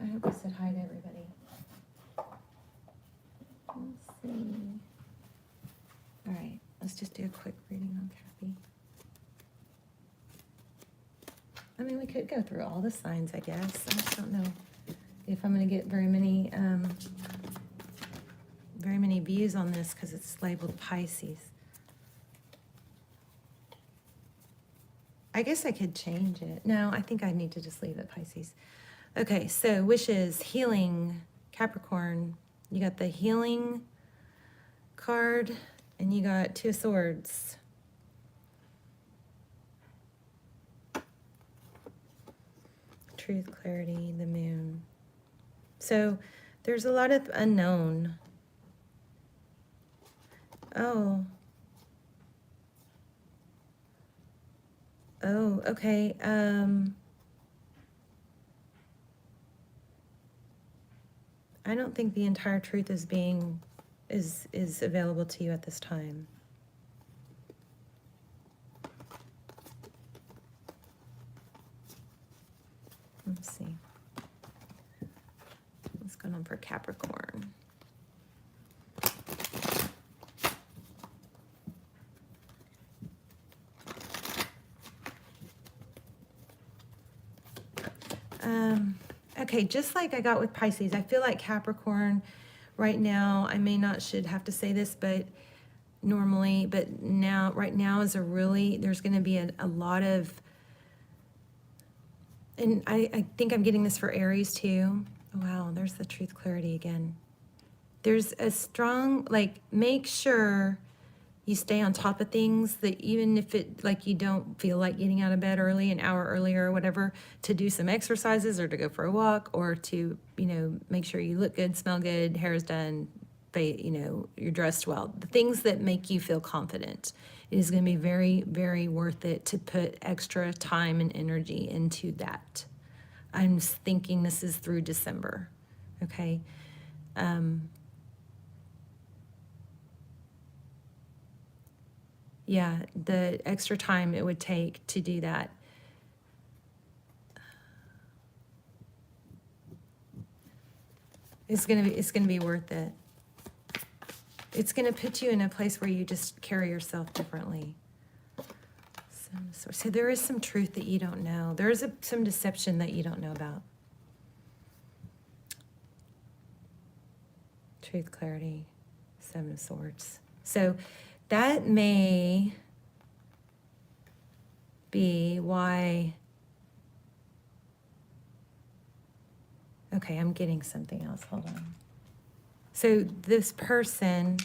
I hope I said hi to everybody. Let's see. All right, let's just do a quick reading on Cappy. I mean, we could go through all the signs, I guess. I just don't know if I'm going to get very many views on this because it's labeled Pisces. I guess I could change it. No, I think I need to just leave it Pisces. Okay, so wishes, healing, Capricorn. You got the healing card, and you got Two of Swords. Truth, clarity, the moon. So there's a lot of unknown. Oh, okay. I don't think the entire truth is available to you at this time. Let's see. What's going on for Capricorn? Okay, just like I got with Pisces, I feel like Capricorn right now, should have to say this, but normally, but right now is there's going to be a lot of, and I think I'm getting this for Aries too. Wow, there's the truth, clarity again. There's a strong, make sure you stay on top of things, that even if you don't feel like getting out of bed early, an hour earlier or whatever, to do some exercises or to go for a walk or to, make sure you look good, smell good, hair is done, you're dressed well. The things that make you feel confident. It is going to be very, very worth it to put extra time and energy into that. I'm thinking this is through December, okay? Yeah, the extra time it would take to do that. It's gonna be worth it. It's gonna put you in a place where you just carry yourself differently. So there is some truth that you don't know. There is some deception that you don't know about. Truth, clarity, Seven of Swords. So that may be why. Okay, I'm getting something else. Hold on. So this person,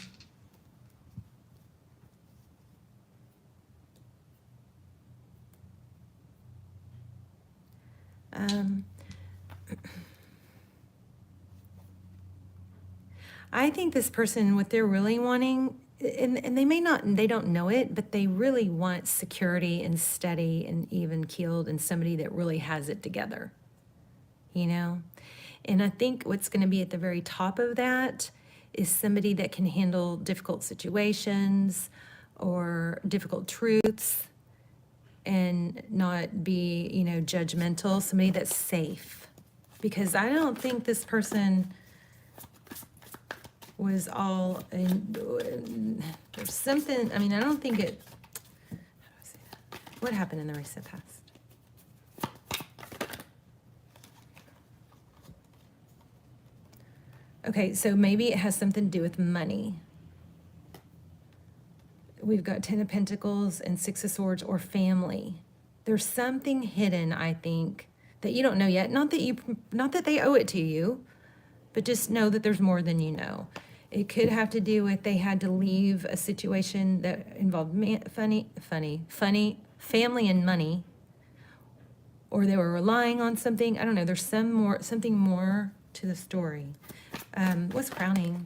I think this person, what they're really wanting, and they don't know it, but they really want security and steady and even keeled and somebody that really has it together, And I think what's going to be at the very top of that is somebody that can handle difficult situations or difficult truths and not be, you know, judgmental. Somebody that's safe. Because I don't think this person was all in, there's something, I mean, I don't think it, how do I say that? What happened in the recent past? Okay, so maybe it has something to do with money. We've got 10 of Pentacles and 6 of Swords, or family. There's something hidden, I think, that you don't know yet. Not that they owe it to you, but just know that there's more than you know. It could have to do with they had to leave a situation that involved family and money, or they were relying on something. I don't know. There's something more to the story. What's crowning?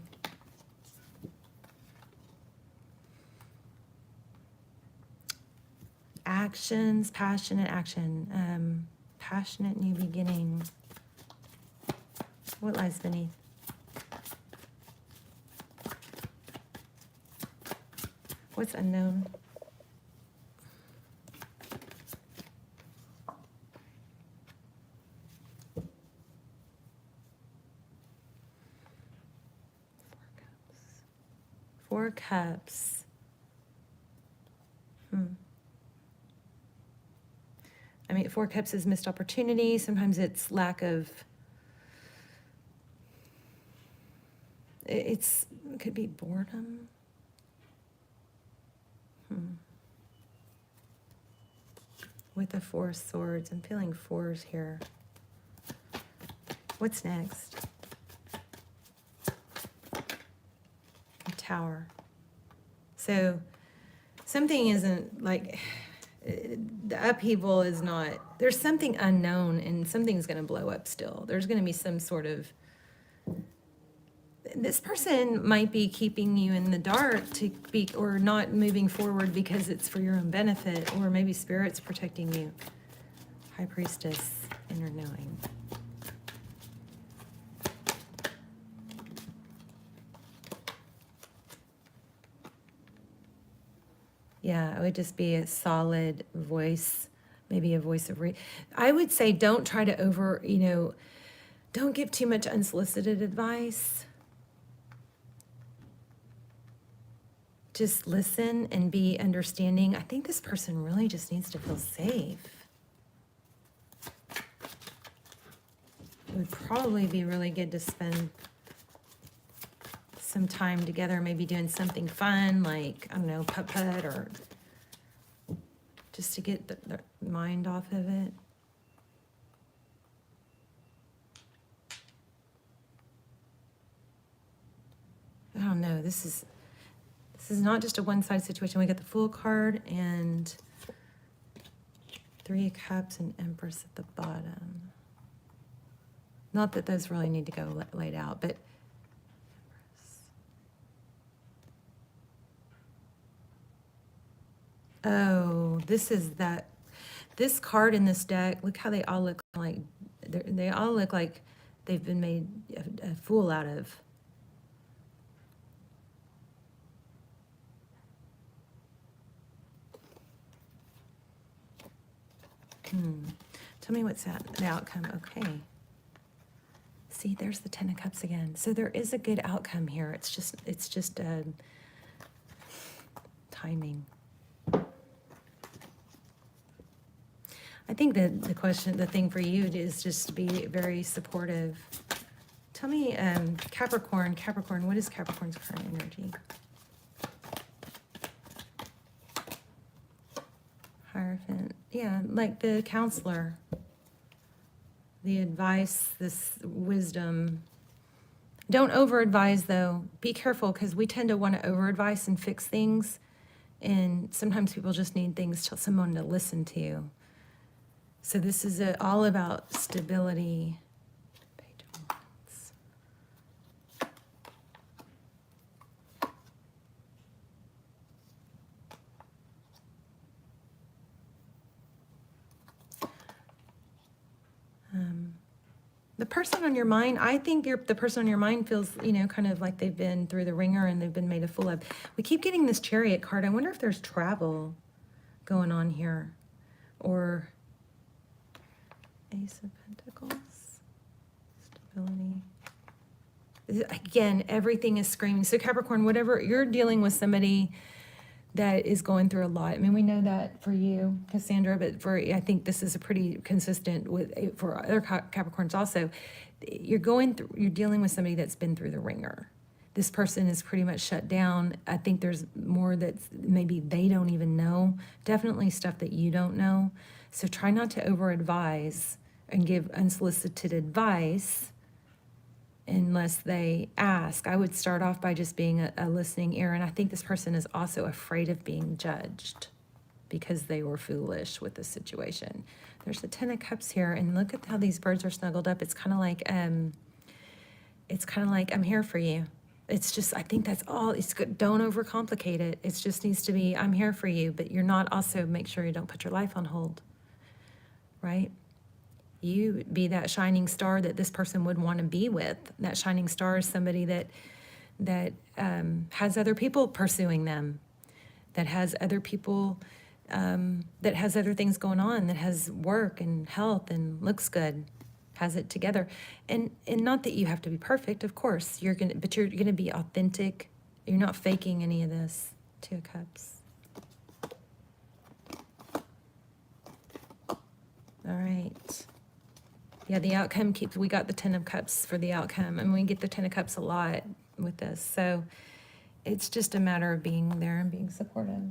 Actions, passionate action, passionate new beginning. What lies beneath? What's unknown? Four Cups. I mean, 4 Cups is missed opportunity. Sometimes it's lack of, it could be boredom. With the 4 Swords, I'm feeling 4s here. What's next? Tower. So something isn't like, the upheaval is not, there's something unknown and something's going to blow up still. There's going to be some sort of, this person might be keeping you in the dark to be, or not moving forward because it's for your own benefit, or maybe Spirit's protecting you. High Priestess, inner knowing. Yeah, it would just be a solid voice, maybe a voice of I would say don't try to don't give too much unsolicited advice. Just listen and be understanding. I think this person really just needs to feel safe. It would probably be really good to spend some time together, maybe doing something fun, like, I don't know, putt-putt, or just to get the mind off of it. I don't know, this is not just a one-sided situation. We got the Fool card and 3 of Cups and Empress at the bottom. Not that those really need to go laid out, but oh, this card in this deck, look how they all look like, they all look like they've been made a fool out of. Tell me what's the outcome. Okay. See, there's the 10 of Cups again. So there is a good outcome here. It's just timing. I think that the thing for you is just to be very supportive. Tell me, Capricorn, what is Capricorn's current energy? Hierophant, yeah, like the counselor, the advice, this wisdom. Don't over-advise, though. Be careful, because we tend to want to over-advise and fix things, and sometimes people just need someone to listen to. So this is all about stability. Page of Wands. The person on your mind, I think the person on your mind feels, you know, kind of like they've been through the ringer and they've been made a fool of. We keep getting this Chariot card. I wonder if there's travel going on here. Or Ace of Pentacles. Stability. Again, everything is screaming. So Capricorn, whatever, you're dealing with somebody that is going through a lot. I mean, we know that for you, Cassandra, but I think this is a pretty consistent for other Capricorns also. You're dealing with somebody that's been through the ringer. This person is pretty much shut down. I think there's more that maybe they don't even know. Definitely stuff that you don't know. So try not to over-advise and give unsolicited advice unless they ask. I would start off by just being a listening ear. And I think this person is also afraid of being judged because they were foolish with the situation. There's the Ten of Cups here, and look at how these birds are snuggled up. It's kind of like I'm here for you. It's just, I think that's all. It's good. Don't overcomplicate it. It just needs to be, I'm here for you, but you're not also, make sure you don't put your life on hold, right? You be that shining star that this person would want to be with. That shining star is somebody that has other people pursuing them, that has other people, that has other things going on, that has work and health and looks good, has it together. And not that you have to be perfect, of course. You're gonna be authentic. You're not faking any of this. Two of Cups. All right. Yeah, the outcome we got the Ten of Cups for the outcome, and we get the Ten of Cups a lot with this. So it's just a matter of being there and being supportive.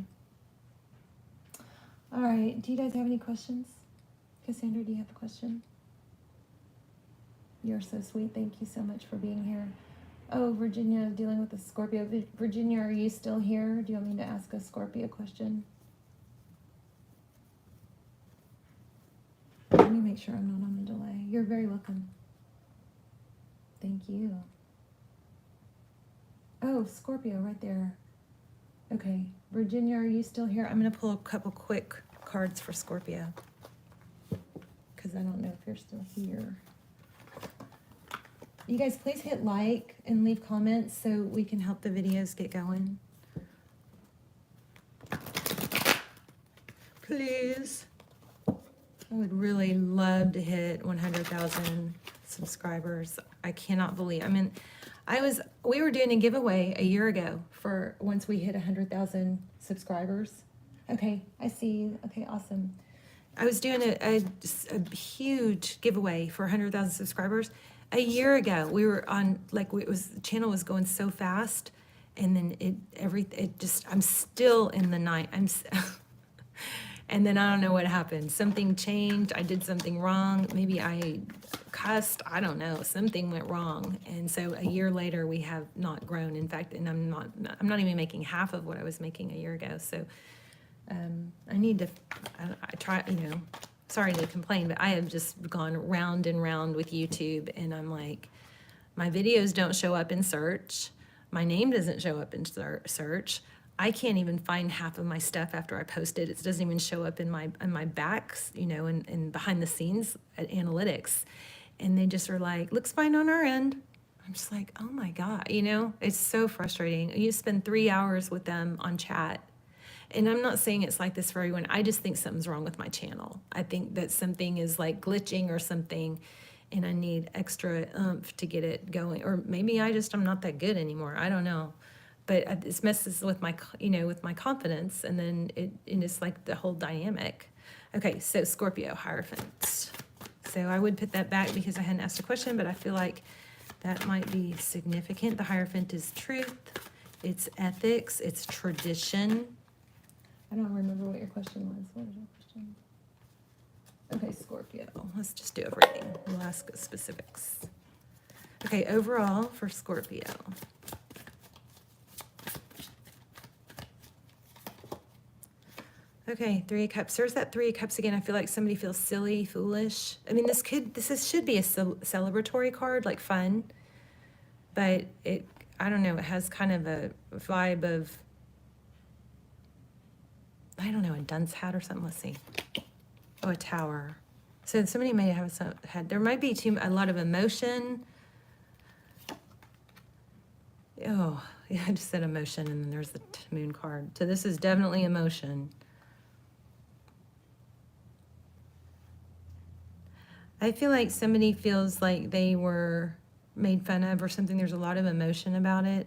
All right, do you guys have any questions? Cassandra, do you have a question? You're so sweet. Thank you so much for being here. Oh, Virginia, dealing with the Scorpio. Virginia, are you still here? Do you want me to ask a Scorpio question? Let me make sure I'm not on a delay. You're very welcome. Thank you. Oh, Scorpio right there. Okay, Virginia, are you still here? I'm going to pull a couple quick cards for Scorpio, because I don't know if you're still here. You guys, please hit like and leave comments so we can help the videos get going. Please. I would really love to hit 100,000 subscribers. I cannot believe, we were doing a giveaway a year ago for once we hit 100,000 subscribers. Okay, I see you. Okay, awesome. I was doing a huge giveaway for 100,000 subscribers a year ago. We were on, the channel was going so fast, and then I'm still in the night. And then I don't know what happened. Something changed. I did something wrong. Maybe I cussed. I don't know. Something went wrong. And so a year later, we have not grown. In fact, and I'm not even making half of what I was making a year ago. So I need to, I try, sorry to complain, but I have just gone round and round with YouTube. And I'm like, my videos don't show up in search. My name doesn't show up in search. I can't even find half of my stuff after I post it. It doesn't even show up in my backs, and behind the scenes at analytics. And they just are like, looks fine on our end. I'm just like, oh my God, it's so frustrating. You spend 3 hours with them on chat. And I'm not saying it's like this for everyone. I just think something's wrong with my channel. I think that something is like glitching or something, and I need extra oomph to get it going. Or maybe I'm not that good anymore. I don't know. But this messes with my, with my confidence, and then it's like the whole dynamic. Okay, so Scorpio, Hierophant. So I would put that back because I hadn't asked a question, but I feel like that might be significant. The Hierophant is truth, it's ethics, it's tradition. I don't remember what your question was. What was your question? Okay, Scorpio. Let's just do everything. We'll ask specifics. Okay, overall for Scorpio. Okay, Three of Cups. There's that Three of Cups again. I feel like somebody feels silly, foolish. I mean, this should be a celebratory card, like fun. But I don't know, it has kind of a vibe of, I don't know, a dunce hat or something. Let's see. Oh, a tower. So somebody may have had, there might be a lot of emotion. Oh, yeah, I just said emotion, and then there's the moon card. So this is definitely emotion. I feel like somebody feels like they were made fun of or something. There's a lot of emotion about it.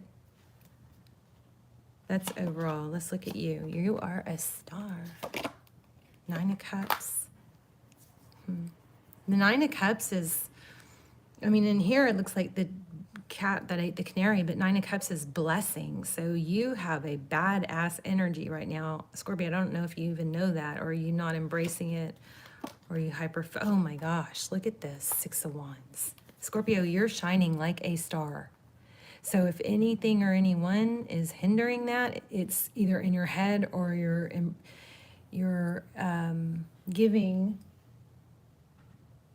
That's overall. Let's look at you. You are a star. 9 of Cups. The 9 of Cups is, I mean, in here it looks like the cat that ate the canary, but 9 of Cups is blessing. So you have a badass energy right now. Scorpio, I don't know if you even know that, or are you not embracing it, or are you oh my gosh, look at this, 6 of Wands. Scorpio, you're shining like a star. So if anything or anyone is hindering that, it's either in your head or you're giving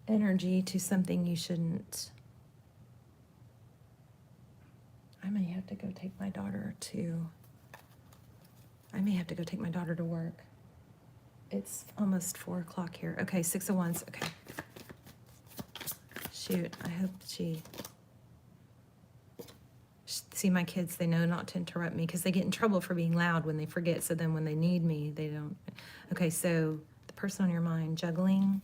energy to something you shouldn't. I may have to go take my daughter to work. It's almost 4 o'clock here. Okay, 6 of Wands. Okay. Shoot, I hope see, my kids, they know not to interrupt me because they get in trouble for being loud when they forget. So then when they need me, they don't. Okay, so the person on your mind, juggling.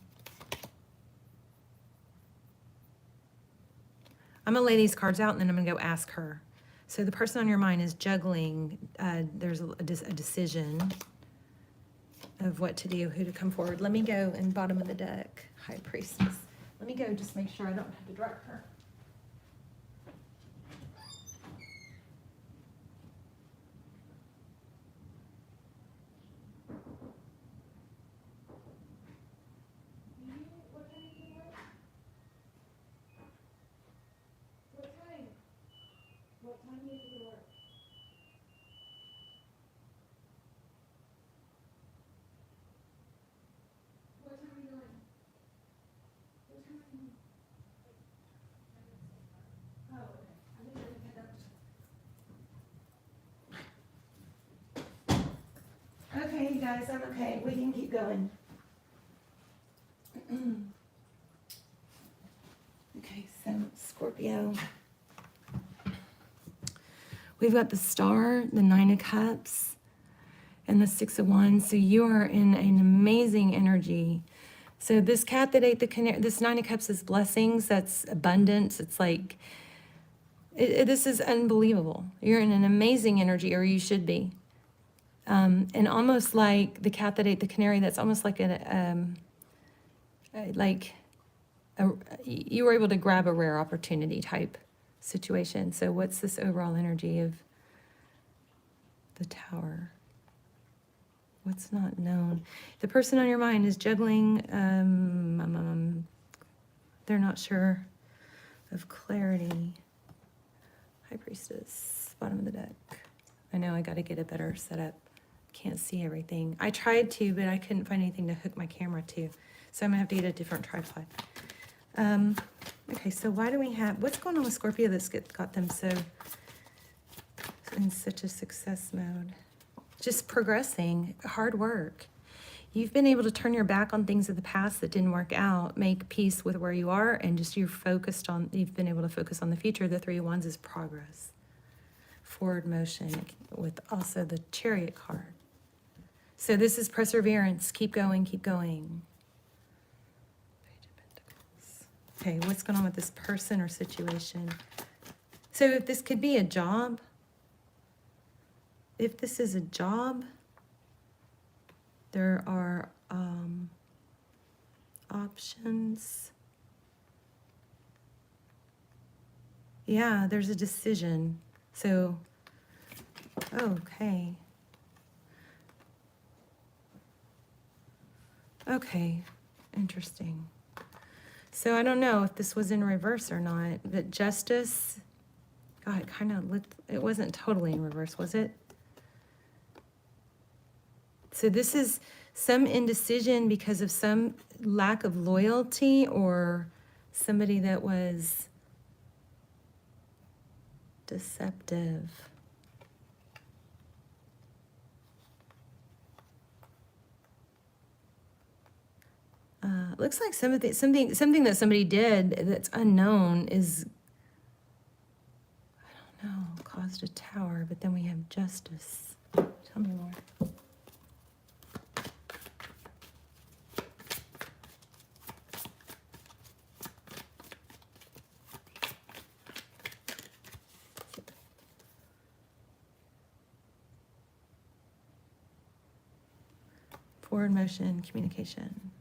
I'm going to lay these cards out and then I'm going to go ask her. So the person on your mind is juggling. There's a decision of what to do, who to come forward. Let me go in bottom of the deck, High Priestess. Let me go just make sure I don't have to direct her. Okay, you guys, I'm okay. We can keep going. Okay, so Scorpio. We've got the Star, the 9 of Cups, and the 6 of Wands. So you are in an amazing energy. So this cat that ate the canary, this 9 of Cups is blessings. That's abundance. It's like, this is unbelievable. You're in an amazing energy, or you should be. And almost like the cat that ate the canary, that's almost like you were able to grab a rare opportunity type situation. So what's this overall energy of the Tower? What's not known? The person on your mind is juggling. They're not sure of clarity. High Priestess, bottom of the deck. I know I got to get a better setup. Can't see everything. I tried to, but I couldn't find anything to hook my camera to. So I'm gonna have to get a different tripod. Okay, so why do we have, what's going on with Scorpio that's got them so in such a success mode? Just progressing, hard work. You've been able to turn your back on things of the past that didn't work out, make peace with where you are, and just you've been able to focus on the future. The 3 of Wands is progress, forward motion, with also the Chariot card. So this is perseverance. Keep going, keep going. Page of Pentacles. Okay, what's going on with this person or situation? So if this could be a job, if this is a job, there are options. Yeah, there's a decision. So, okay. Okay, interesting. So I don't know if this was in reverse or not, but justice, God, it kind of looked, it wasn't totally in reverse, was it? So this is some indecision because of some lack of loyalty or somebody that was deceptive. Looks like something that somebody did that's unknown is, I don't know, caused a tower, but then we have justice. Tell me more. Forward motion, communication.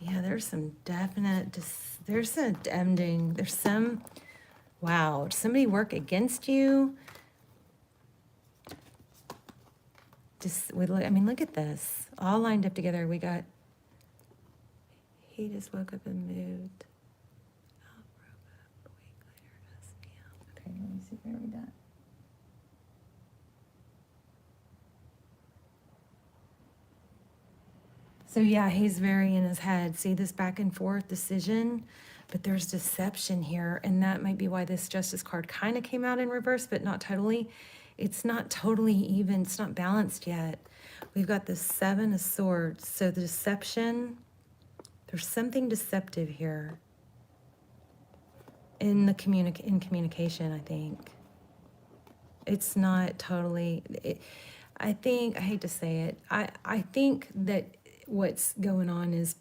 Yeah, there's some definite, there's some ending, there's some, wow, somebody work against you. I mean, look at this, all lined up together. We got, he just woke up and moved. Out, broke up, a week later, asked me out. Okay, let me see if I read that. So yeah, he's very in his head. See this back and forth decision, but there's deception here, and that might be why this Justice card kind of came out in reverse, but not totally. It's not totally even. It's not balanced yet. We've got the Seven of Swords. So the deception, there's something deceptive here in the communication, I think. It's not totally, I think, I hate to say it, I think that what's going on is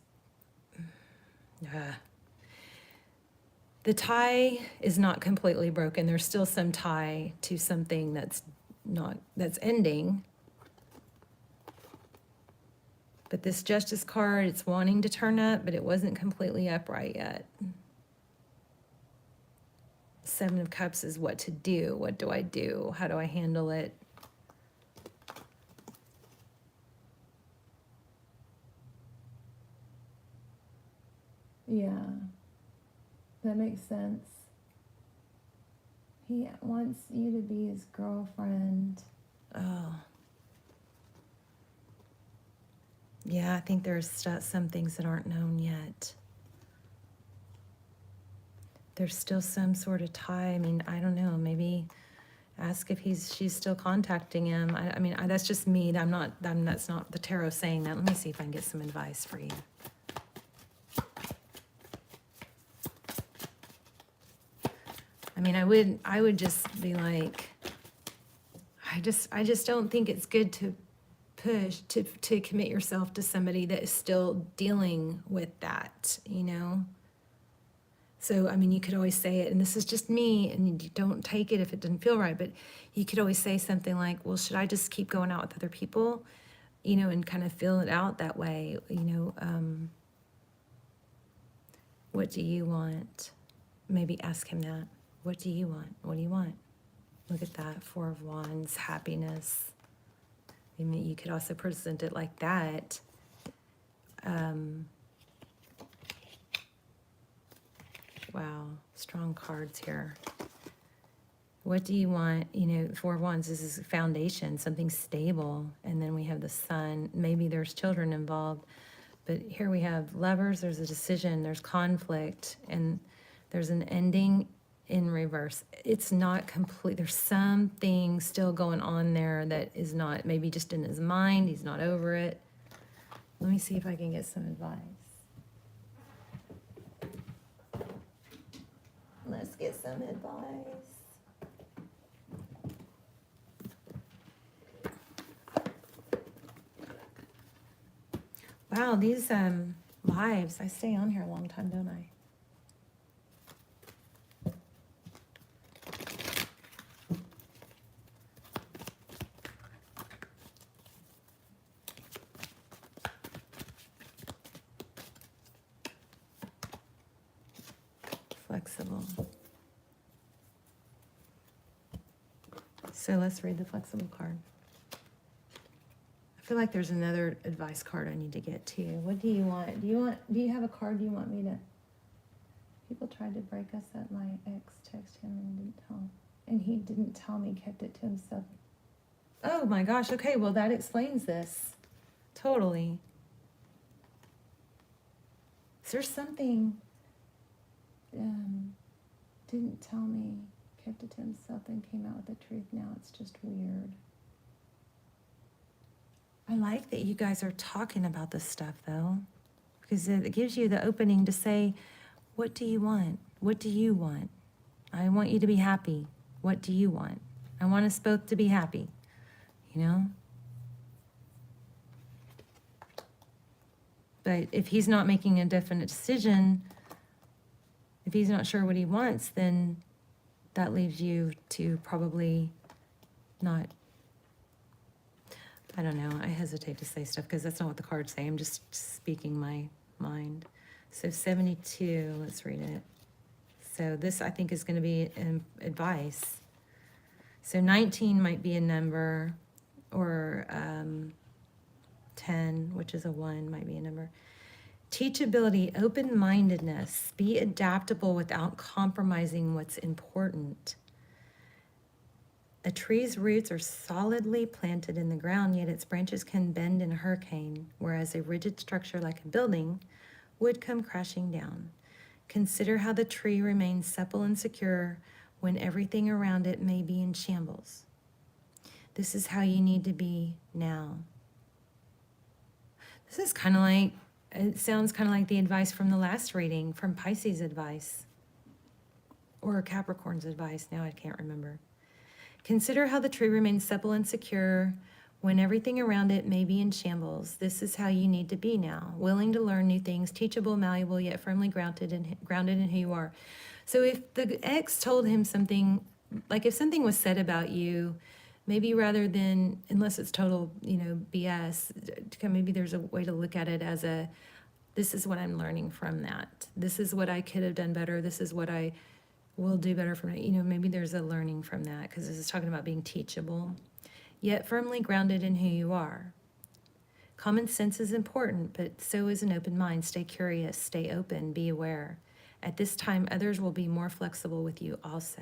the tie is not completely broken. There's still some tie to something that's ending. But this Justice card, it's wanting to turn up, but it wasn't completely upright yet. Seven of Cups is what to do. What do I do? How do I handle it? Yeah, that makes sense. He wants you to be his girlfriend. Oh. Yeah, I think there's some things that aren't known yet. There's still some sort of tie. I mean, I don't know. Maybe ask if she's still contacting him. I mean, that's just me. That's not the tarot saying that. Let me see if I can get some advice for you. I mean, I would just be like, I just don't think it's good to push to commit yourself to somebody that is still dealing with that, you know? So, I mean, you could always say it, and this is just me, and you don't take it if it doesn't feel right, but you could always say something like, well, should I just keep going out with other people, you know, and kind of feel it out that way, you know? What do you want? Maybe ask him that. What do you want? What do you want? Look at that, Four of Wands, happiness. I mean, you could also present it like that. Wow, strong cards here. What do you want? You know, Four of Wands, this is a foundation, something stable. And then we have the Sun. Maybe there's children involved. But here we have Lovers, there's a decision, there's conflict, and there's an ending in reverse. It's not complete. There's something still going on there that is not, maybe just in his mind, he's not over it. Let me see if I can get some advice. Let's get some advice. Wow, these lives, I stay on here a long time, don't I? Flexible. So let's read the flexible card. I feel like there's another advice card I need to get too. What do you want? Do you have a card you want me to? People tried to break us up. My ex texted him and he didn't tell me, kept it to himself. Oh my gosh, okay, well that explains this. Totally. Is there something didn't tell me, kept it to himself, and came out with the truth? Now it's just weird. I like that you guys are talking about this stuff, though. because it gives you the opening to say, what do you want? What do you want? I want you to be happy. What do you want? I want us both to be happy, you know? But if he's not making a definite decision, if he's not sure what he wants, then that leaves you to probably not, I don't know, I hesitate to say stuff because that's not what the cards say. I'm just speaking my mind. So 72, let's read it. So this, I think, is going to be advice. So 19 might be a number, or 10, which is a 1, might be a number. Teachability, open-mindedness, be adaptable without compromising what's important. A tree's roots are solidly planted in the ground, yet its branches can bend in a hurricane, whereas a rigid structure like a building would come crashing down. Consider how the tree remains supple and secure when everything around it may be in shambles. This is how you need to be now. This is kind of like, it sounds kind of like the advice from the last reading, from Pisces advice, or Capricorn's advice, now I can't remember. Consider how the tree remains supple and secure when everything around it may be in shambles. This is how you need to be now, willing to learn new things, teachable, malleable, yet firmly grounded in who you are. So if the ex told him something, like if something was said about you, maybe rather than, unless it's total, BS, maybe there's a way to look at it as this is what I'm learning from that. This is what I could have done better. This is what I will do better from it. Maybe there's a learning from that, because this is talking about being teachable, yet firmly grounded in who you are. Common sense is important, but so is an open mind. Stay curious, stay open, be aware. At this time, others will be more flexible with you also.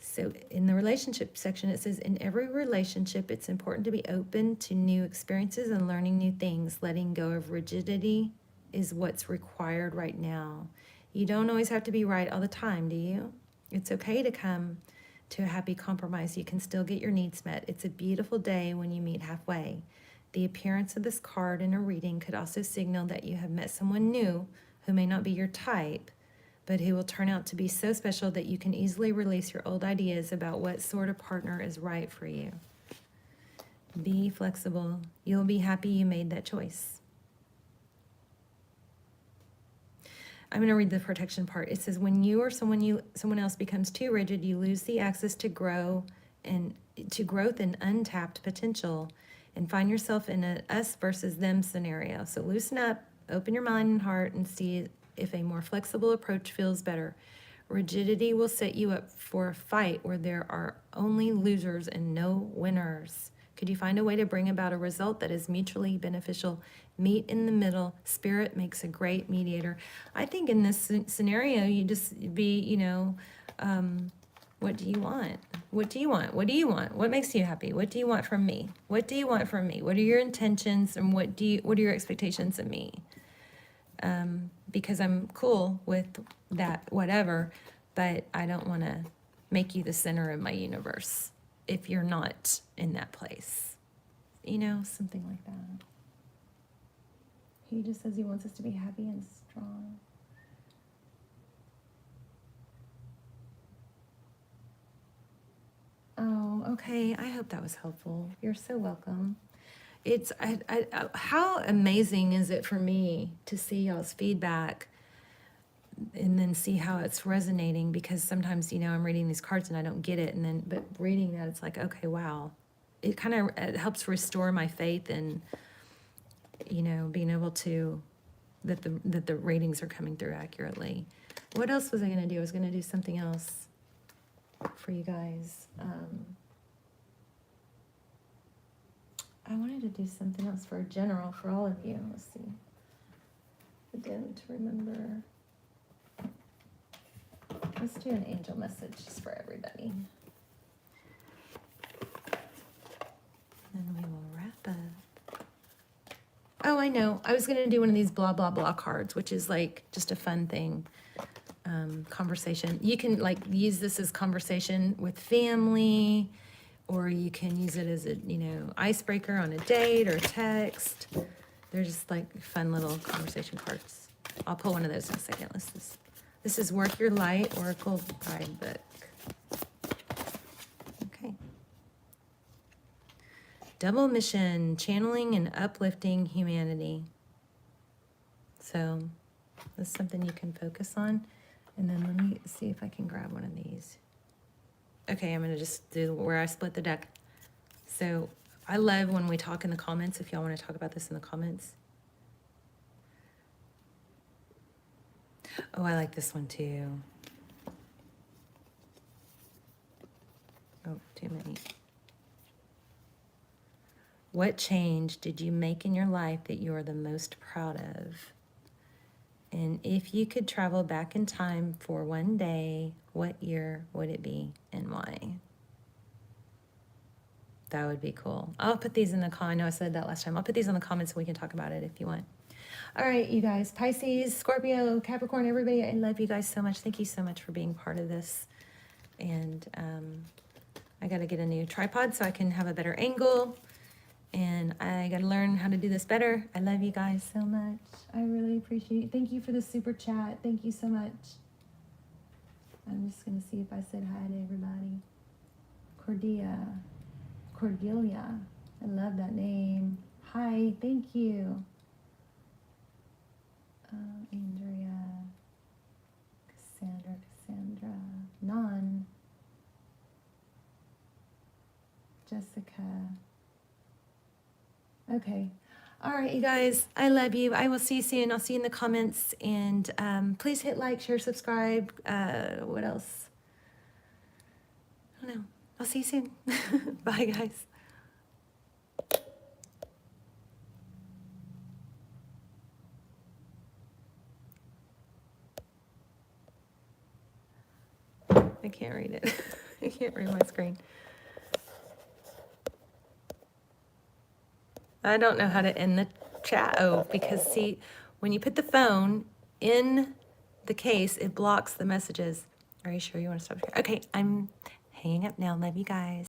So in the relationship section, it says, in every relationship, it's important to be open to new experiences and learning new things. Letting go of rigidity is what's required right now. You don't always have to be right all the time, do you? It's okay to come to a happy compromise. You can still get your needs met. It's a beautiful day when you meet halfway. The appearance of this card in a reading could also signal that you have met someone new who may not be your type, but who will turn out to be so special that you can easily release your old ideas about what sort of partner is right for you. Be flexible. You'll be happy you made that choice. I'm going to read the protection part. It says, when you or someone else becomes too rigid, you lose the access to growth and untapped potential, and find yourself in a us versus them scenario. So loosen up, open your mind and heart, and see if a more flexible approach feels better. Rigidity will set you up for a fight where there are only losers and no winners. Could you find a way to bring about a result that is mutually beneficial? Meet in the middle. Spirit makes a great mediator. I think in this scenario, you just be, what do you want? What do you want? What do you want? What makes you happy? What do you want from me? What do you want from me? What are your intentions, and what are your expectations of me? Because I'm cool with that, whatever, but I don't want to make you the center of my universe if you're not in that place. Something like that. He just says he wants us to be happy and strong. Oh, okay. I hope that was helpful. You're so welcome. It's how amazing is it for me to see y'all's feedback and then see how it's resonating, because sometimes I'm reading these cards and I don't get it, but reading that, it's like, okay, wow, it kind of it helps restore my faith in being able to that the readings are coming through accurately. What else was I going to do? I was going to do something else for you guys. I wanted to do something else for a general for all of you. Let's see. I didn't remember. Let's do an angel message just for everybody. And we will wrap up. Oh, I know. I was going to do one of these blah, blah, blah cards, which is like just a fun thing. Conversation. You can use this as conversation with family, or you can use it as a, icebreaker on a date or text. They're just like fun little conversation cards. I'll pull one of those in a second. This is Work Your Light Oracle Guidebook. Okay. Double mission, channeling and uplifting humanity. So that's something you can focus on. And then let me see if I can grab one of these. Okay, I'm going to just do where I split the deck. So I love when we talk in the comments, if y'all want to talk about this in the comments. Oh, I like this one too. Oh, too many. What change did you make in your life that you are the most proud of? And if you could travel back in time for one day, what year would it be and why? That would be cool. I'll put these in the I know I said that last time. I'll put these in the comments so we can talk about it if you want. All right, you guys, Pisces, Scorpio, Capricorn, everybody, I love you guys so much. Thank you so much for being part of this. And I got to get a new tripod so I can have a better angle. And I got to learn how to do this better. I love you guys so much. I really appreciate it. Thank you for the super chat. Thank you so much. I'm just going to see if I said hi to everybody. Cordelia. I love that name. Hi, thank you. Andrea. Cassandra. Nan. Jessica. Okay. All right, you guys. I love you. I will see you soon. I'll see you in the comments. And please hit like, share, subscribe. What else? I don't know. I'll see you soon. Bye, guys. I can't read it. I can't read my screen. I don't know how to end the chat. Oh, because see, when you put the phone in the case, it blocks the messages. Are you sure you want to stop? Okay, I'm hanging up now. Love you guys.